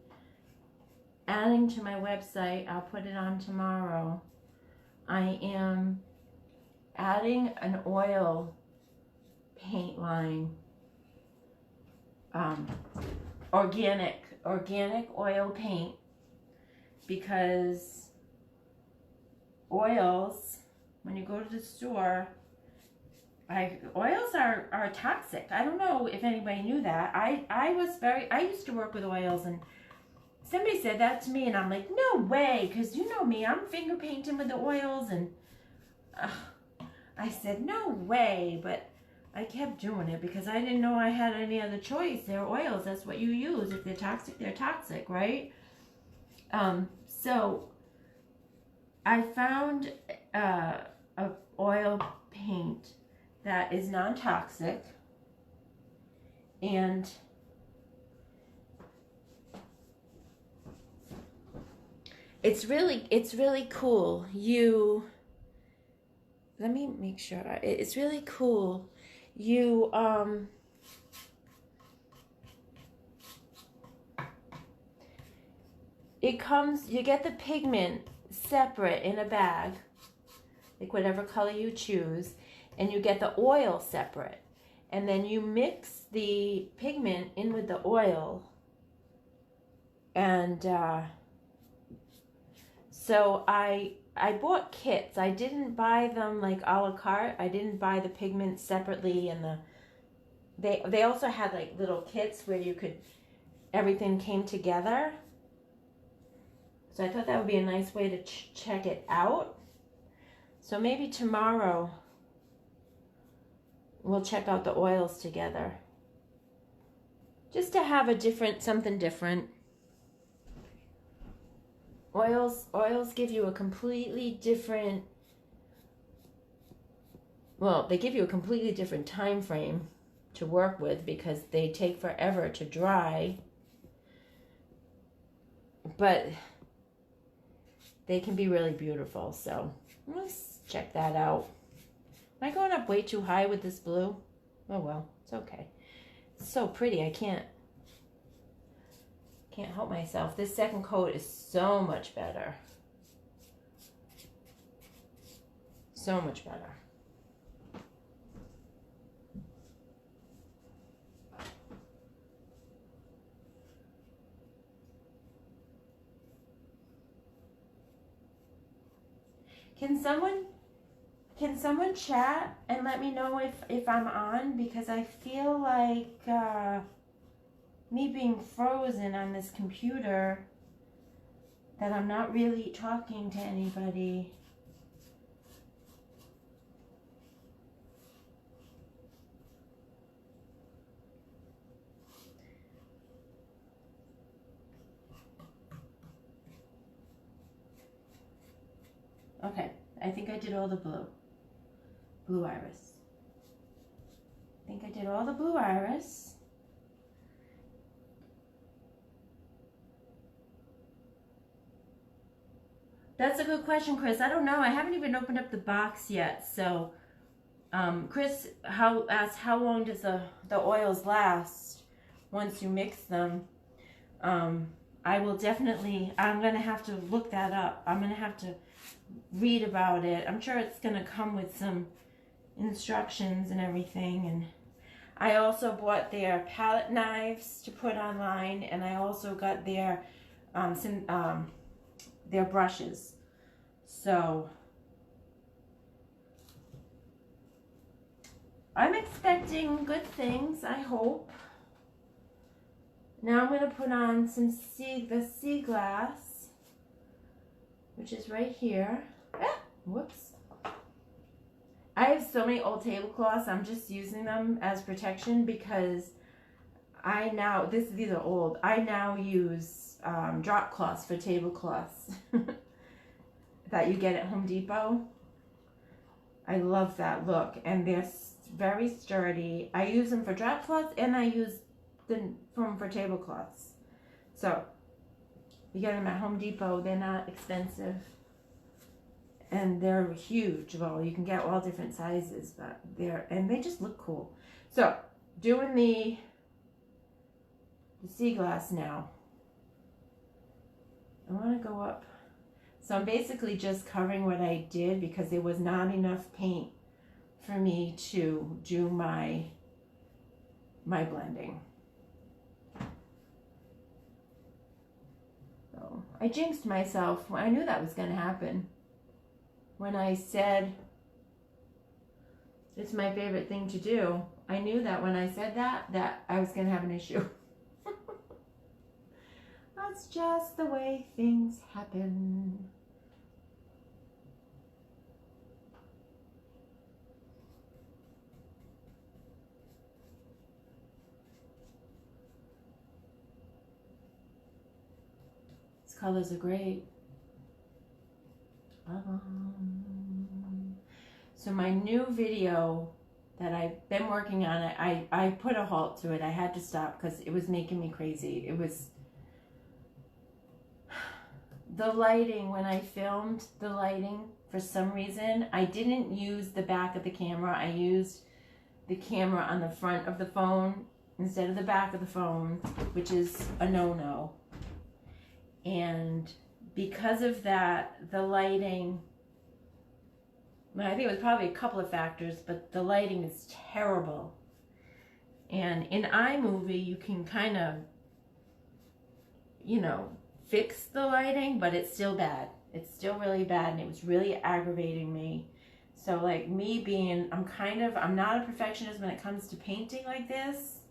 [SPEAKER 1] adding to my website. I'll put it on tomorrow. I am adding an oil paint line, organic oil paint, because oils, when you go to the store, oils are toxic. I don't know if anybody knew that. I used to work with oils, and somebody said that to me, and I'm like, no way, because you know me, I'm finger painting with the oils, and I said, no way, but I kept doing it because I didn't know I had any other choice. They're oils, that's what you use. If they're toxic, right? So I found a oil paint that is non-toxic, and it's really cool. Let me make sure. It's really cool. You get the pigment separate in a bag, like whatever color you choose, and you get the oil separate, and then you mix the pigment in with the oil, and so I bought kits. I didn't buy them like a la carte. I didn't buy the pigment separately, and they also had like little kits where everything came together. So I thought that would be a nice way to check it out. So maybe tomorrow we'll check out the oils together, just to have something different. Oils give you a completely different, they give you a completely different time frame to work with because they take forever to dry, but they can be really beautiful. So let's check that out. Am I going up way too high with this blue? Oh well, it's okay. It's so pretty, I can't help myself. This second coat is so much better. So much better. Can someone chat and let me know if I'm on? Because I feel like me being frozen on this computer, that I'm not really talking to anybody. Okay, I think I did all the blue iris. I think I did all the blue iris. That's a good question, Chris. I don't know. I haven't even opened up the box yet. So, Chris asked how long does the oils last once you mix them. I will definitely, I'm going to have to look that up. I'm going to have to read about it. I'm sure it's going to come with some instructions and everything. And I also bought their palette knives to put online, and I also got their brushes. So I'm expecting good things, I hope. Now I'm going to put on the sea glass, which is right here. Whoops. I have so many old tablecloths. I'm just using them as protection because these are old. I now use drop cloths for tablecloths that you get at Home Depot. I love that look, and they're very sturdy. I use them for drop cloths, and I use them for tablecloths. So you get them at Home Depot. They're not expensive. And they're huge. Well, you can get all different sizes, but they just look cool. So, doing the sea glass now. I want to go up. So I'm basically just covering what I did because there was not enough paint for me to do my blending. So I jinxed myself. I knew that was going to happen. When I said it's my favorite thing to do, I knew that when I said that I was going to have an issue. That's just the way things happen. These colors are great. So my new video that I've been working on, I put a halt to it. I had to stop because it was making me crazy. It was the lighting. When I filmed the lighting, for some reason, I didn't use the back of the camera. I used the camera on the front of the phone instead of the back of the phone, which is a no-no. And because of that, the lighting, I think it was probably a couple of factors, but the lighting is terrible. And in iMovie, you can kind of, fix the lighting, but it's still bad. It's still really bad, and it was really aggravating me. So like me being, I'm not a perfectionist when it comes to painting like this,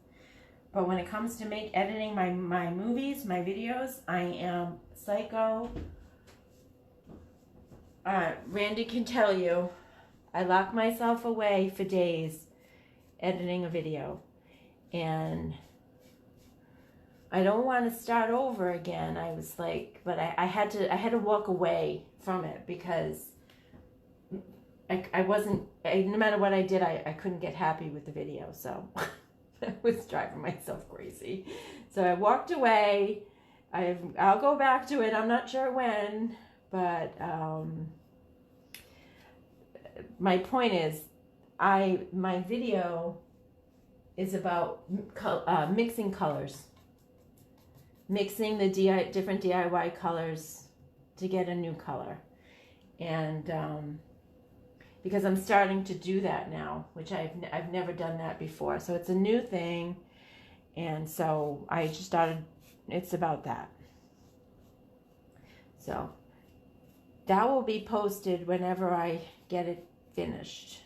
[SPEAKER 1] but when it comes to editing my movies, my videos, I am psycho. Randy can tell you, I lock myself away for days editing a video, and I don't want to start over again. I was like, but I had to walk away from it because I wasn't, no matter what I did, I couldn't get happy with the video, so I was driving myself crazy. So I walked away. I'll go back to it. I'm not sure when, but my point is, my video is about mixing colors, mixing the different DIY colors to get a new color, and because I'm starting to do that now, which I've never done that before, so it's a new thing, and so I just started. It's about that. So that will be posted whenever I get it finished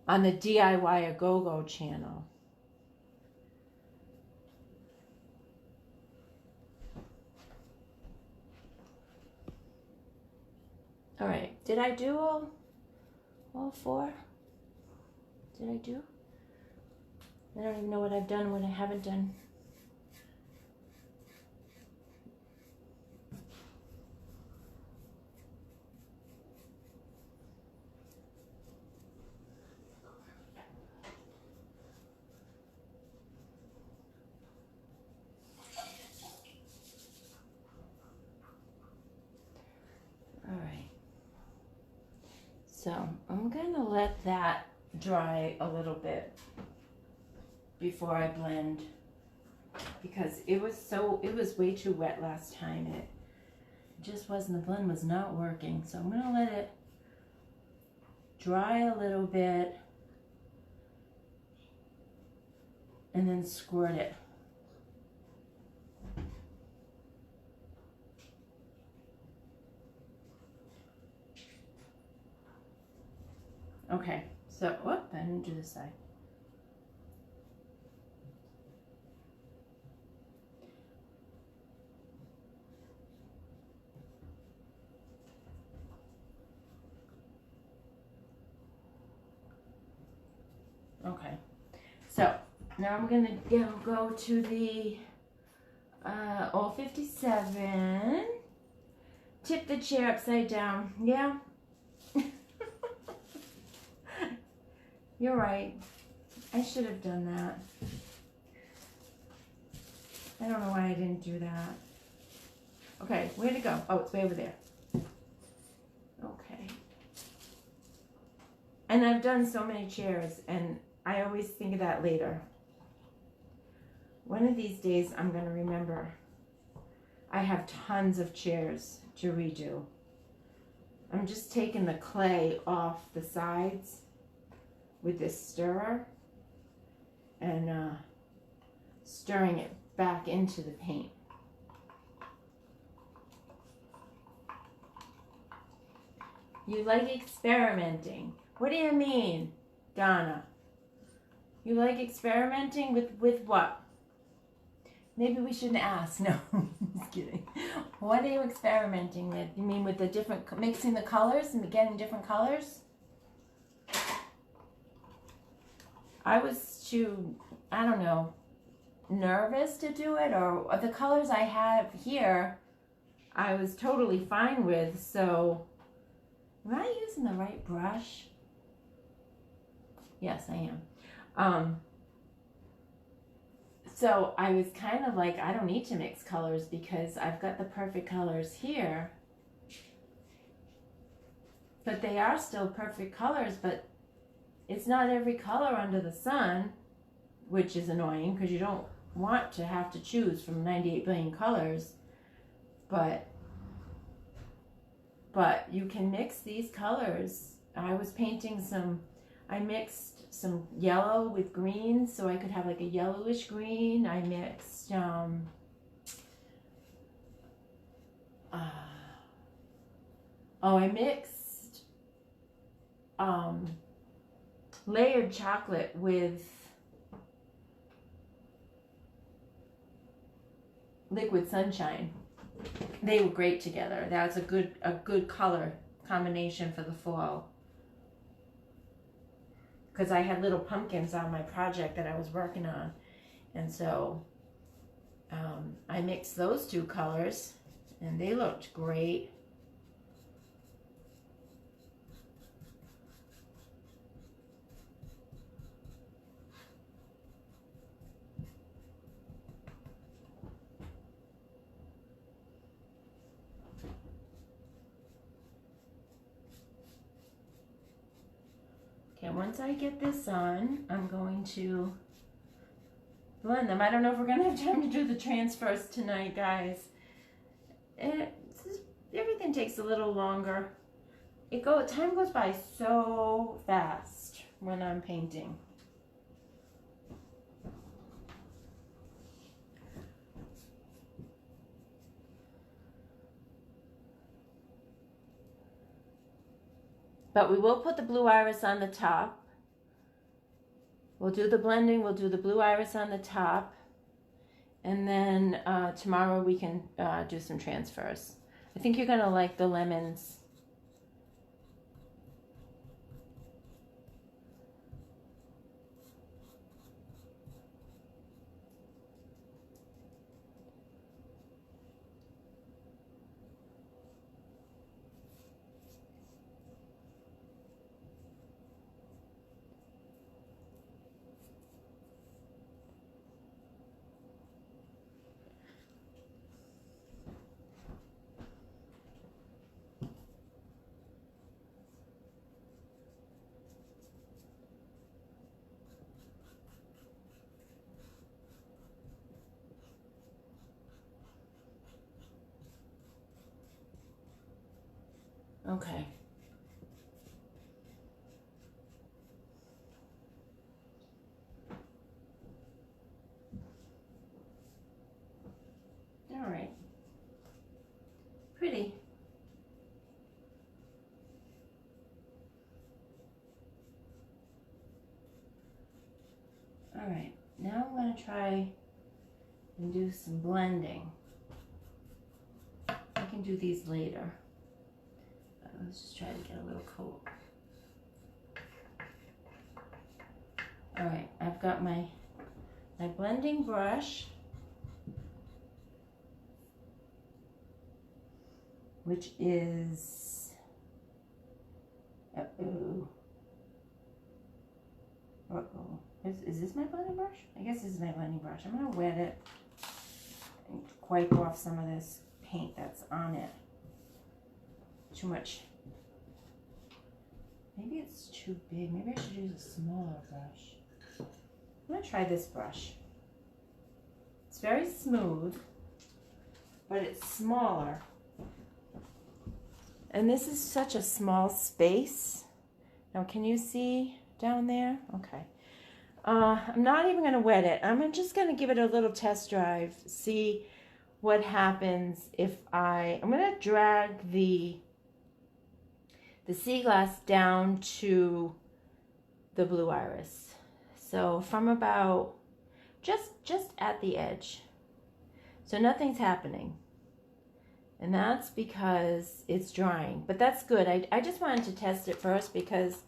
[SPEAKER 1] on the DIY a Go-Go channel. All right, did I do all four? Did I do? I don't even know what I've done and what I haven't done. So I'm gonna let that dry a little bit before I blend, because it was way too wet last time. It just wasn't, the blend was not working. So I'm gonna let it dry a little bit and then squirt it. Okay, so, whoop, I didn't do this side. Okay, so now I'm gonna go to the all 57. Tip the chair upside down. Yeah. You're right. I should have done that. I don't know why I didn't do that. Okay, where'd it go? Oh, it's way over there. Okay. And I've done so many chairs, and I always think of that later. One of these days, I'm going to remember I have tons of chairs to redo. I'm just taking the clay off the sides with this stirrer and stirring it back into the paint. You like experimenting. What do you mean, Donna? You like experimenting with what? Maybe we shouldn't ask. No, just kidding. What are you experimenting with? You mean with the different, mixing the colors and getting different colors? I was too, I don't know, nervous to do it, or the colors I have here, I was totally fine with. So, am I using the right brush? Yes, I am. So I was kind of like, I don't need to mix colors because I've got the perfect colors here. But they are still perfect colors, but it's not every color under the sun, which is annoying because you don't want to have to choose from 98 billion colors. But you can mix these colors. I was painting I mixed some yellow with green so I could have like a yellowish green. I mixed layered chocolate with liquid sunshine. They were great together. That's a good color combination for the fall. Because I had little pumpkins on my project that I was working on. And so I mixed those two colors and they looked great. Okay, once I get this on, I'm going to blend them. I don't know if we're going to have time to do the transfers tonight, guys. Everything takes a little longer. Time goes by so fast when I'm painting. But we will put the blue iris on the top. We'll do the blending, we'll do the blue iris on the top. And then tomorrow we can do some transfers. I think you're gonna like the lemons. Okay. All right. Pretty. All right. Now I'm going to try and do some blending. I can do these later. Let's just try to get a little coat. All right, I've got my blending brush, which is, is this my blending brush? I guess this is my blending brush. I'm gonna wet it and wipe off some of this paint that's on it. Too much. Maybe it's too big. Maybe I should use a smaller brush. I'm gonna try this brush. It's very smooth, but it's smaller. And this is such a small space. Now, can you see down there? Okay. I'm not even gonna wet it. I'm just gonna give it a little test drive, see what happens if I'm gonna drag the sea glass down to the blue iris. So from about just at the edge. So nothing's happening. And that's because it's drying. But that's good. I just wanted to test it first because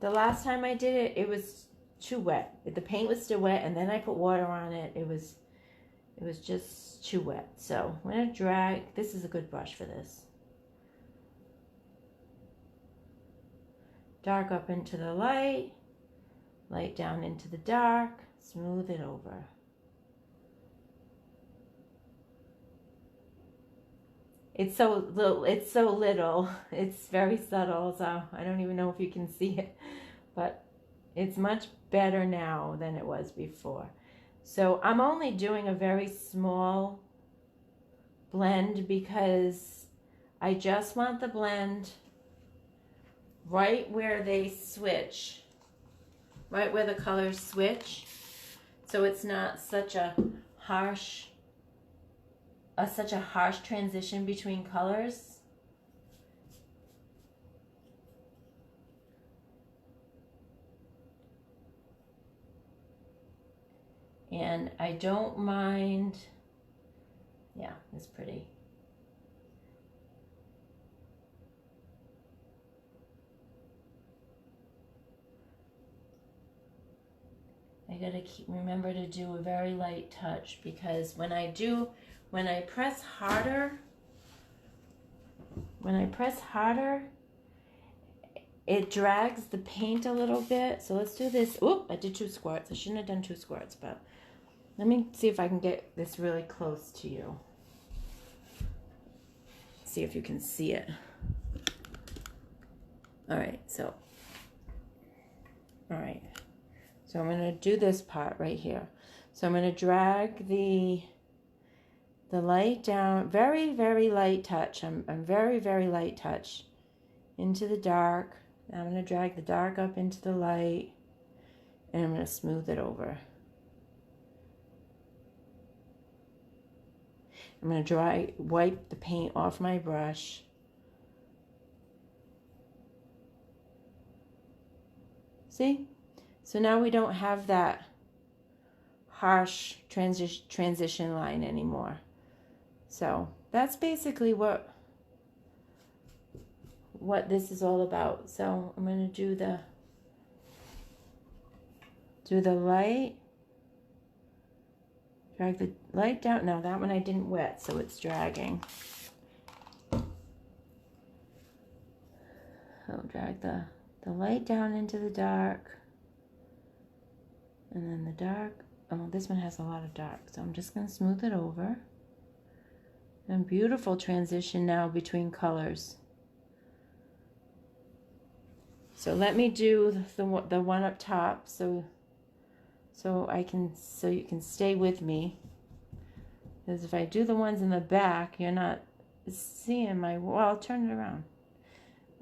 [SPEAKER 1] the last time I did it, it was too wet. The paint was still wet, and then I put water on it. It was just too wet. So I'm gonna drag. This is a good brush for this. Dark up into the light, light down into the dark, smooth it over. It's so little, it's very subtle, so I don't even know if you can see it, but it's much better now than it was before. So I'm only doing a very small blend because I just want the blend right where they switch, right where the colors switch, so it's not such a harsh transition between colors. And I don't mind, yeah, it's pretty. I gotta remember to do a very light touch, because when I press harder, it drags the paint a little bit. So let's do this. Oop, I did 2 squirts. I shouldn't have done 2 squirts, but let me see if I can get this really close to you. See if you can see it. All right, so I'm gonna do this part right here. So I'm gonna drag the light down, very, very light touch. I'm very, very light touch into the dark. Now I'm gonna drag the dark up into the light, and I'm gonna smooth it over. I'm gonna wipe the paint off my brush. See? So now we don't have that harsh transition line anymore. So that's basically what this is all about. So I'm going to do the light, drag the light down. No, that one I didn't wet, so it's dragging. So drag the light down into the dark. And then the dark, oh, this one has a lot of dark, so I'm just going to smooth it over. And beautiful transition now between colors. So let me do the one up top, so you can stay with me. Because if I do the ones in the back, you're not seeing my, well, I'll turn it around.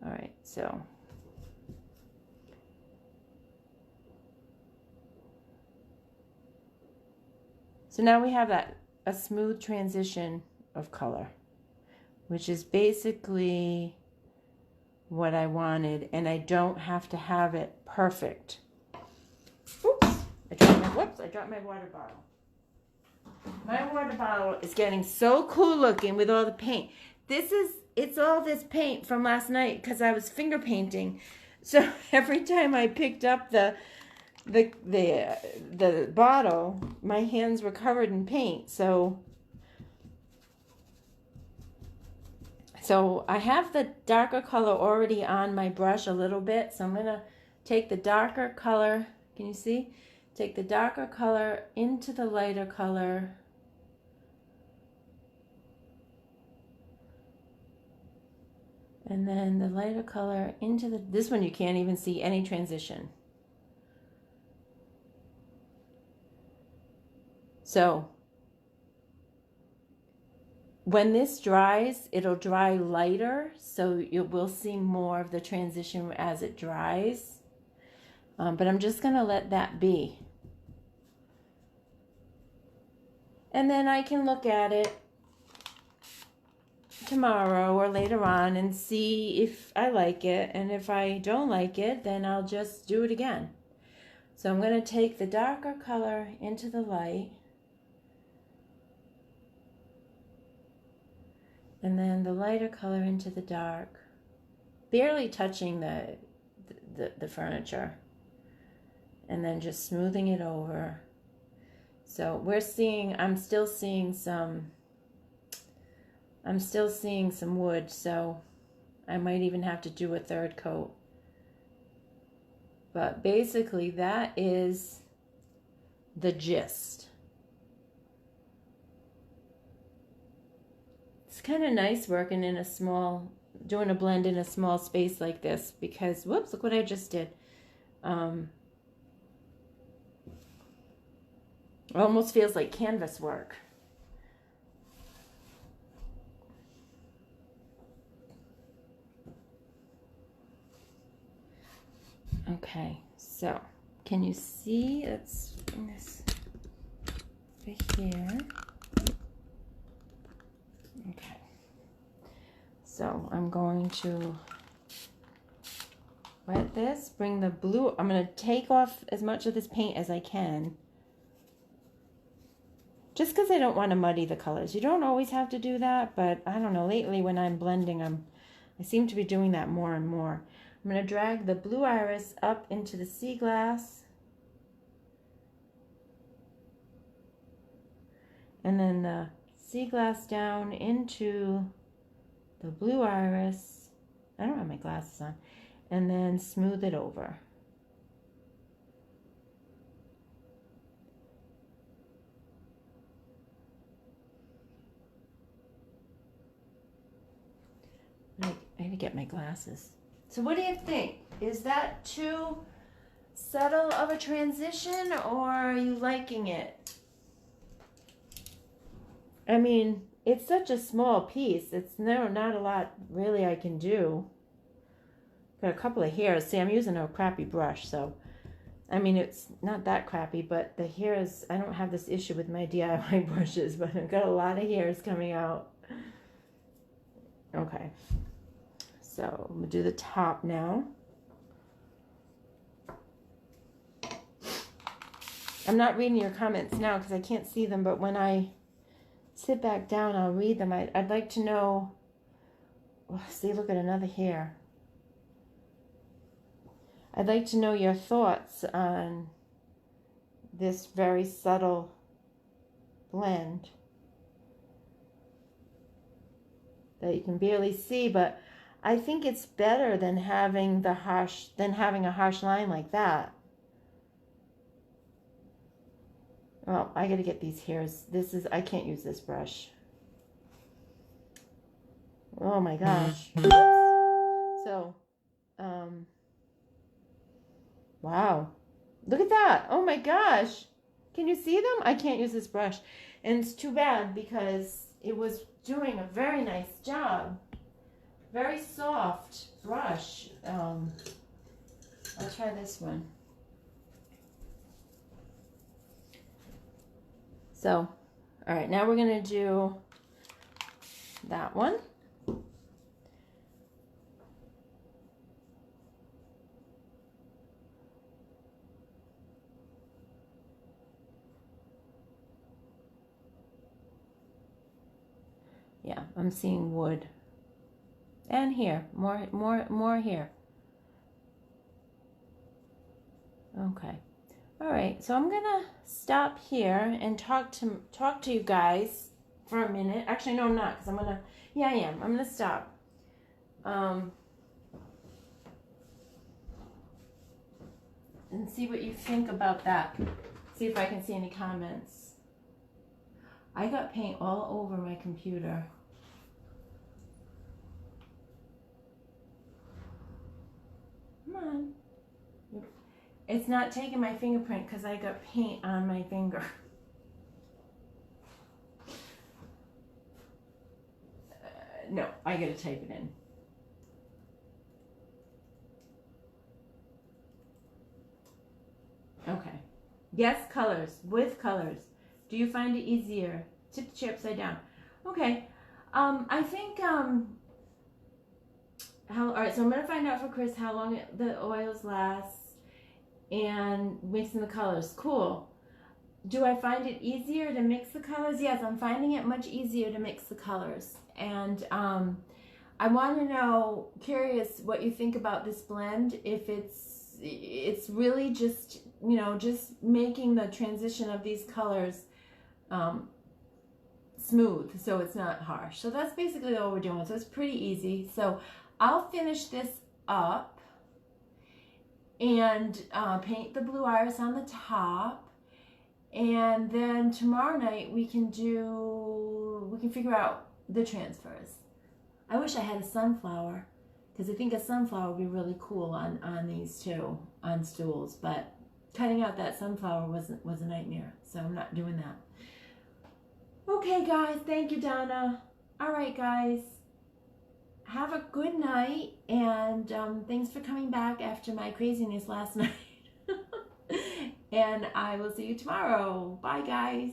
[SPEAKER 1] All right, so now we have a smooth transition of color, which is basically what I wanted, and I don't have to have it perfect. Oops, I dropped my water bottle. My water bottle is getting so cool looking with all the paint. It's all this paint from last night because I was finger painting. So every time I picked up the bottle, my hands were covered in paint. So I have the darker color already on my brush a little bit. So I'm going to take the darker color. Can you see? Take the darker color into the lighter color. And then the lighter color into this one you can't even see any transition. So when this dries, it'll dry lighter, so you will see more of the transition as it dries. But I'm just gonna let that be. And then I can look at it tomorrow or later on and see if I like it, and if I don't like it, then I'll just do it again. So I'm going to take the darker color into the light, and then the lighter color into the dark, barely touching the furniture, and then just smoothing it over. So I'm still seeing some wood, so I might even have to do a third coat. But basically that is the gist. It's kind of nice working in doing a blend in a small space like this, because, whoops, look what I just did. It almost feels like canvas work. Okay, so can you see? Let's bring this over here. Okay, so I'm going to wet this, bring the blue. I'm going to take off as much of this paint as I can, just because I don't want to muddy the colors. You don't always have to do that, but I don't know, lately when I'm blending, I seem to be doing that more and more. I'm going to drag the blue iris up into the sea glass, and then the sea glass down into the blue iris. I don't have my glasses on. And then smooth it over. I need to get my glasses. So what do you think? Is that too subtle of a transition, or are you liking it? I mean, it's such a small piece. It's not a lot really I can do. Got a couple of hairs. See, I'm using a crappy brush, so I mean, it's not that crappy, but the hairs, I don't have this issue with my DIY brushes, but I've got a lot of hairs coming out. Okay. So I'm going to do the top now. I'm not reading your comments now because I can't see them, but when I sit back down, I'll read them. I'd like to know, oh, see, look at another hair. I'd like to know your thoughts on this very subtle blend that you can barely see, but I think it's better than having a harsh line like that. Well, I gotta get these hairs. I can't use this brush. Oh my gosh. So, wow. Look at that. Oh my gosh. Can you see them? I can't use this brush. And it's too bad because it was doing a very nice job. very soft brush. I'll try this one. So, all right, now we're gonna do that one. Yeah, I'm seeing wood. And here, more here. Okay. All right, so I'm gonna stop here and talk to you guys for a minute. Actually, no, I'm not, because I'm gonna, yeah, I am. I'm gonna stop. And see what you think about that. See if I can see any comments. I got paint all over my computer. Come on. It's not taking my fingerprint because I got paint on my finger. No, I gotta type it in. Okay. Yes, colors. With colors. Do you find it easier? Tip the chair upside down. Okay. I think, all right, so I'm gonna find out for Chris how long the oils last and mixing the colors. Cool. Do I find it easier to mix the colors? Yes, I'm finding it much easier to mix the colors. And I want to know, curious what you think about this blend. If it's really just, you know, just making the transition of these colors smooth, so it's not harsh. So that's basically all we're doing. So it's pretty easy. So I'll finish this up and paint the blue iris on the top. And then tomorrow night we can figure out the transfers. I wish I had a sunflower, because I think a sunflower would be really cool on these two, on stools, but cutting out that sunflower was a nightmare, so I'm not doing that. Okay guys, thank you, Donna. All right guys, have a good night, and thanks for coming back after my craziness last night. And I will see you tomorrow. Bye guys.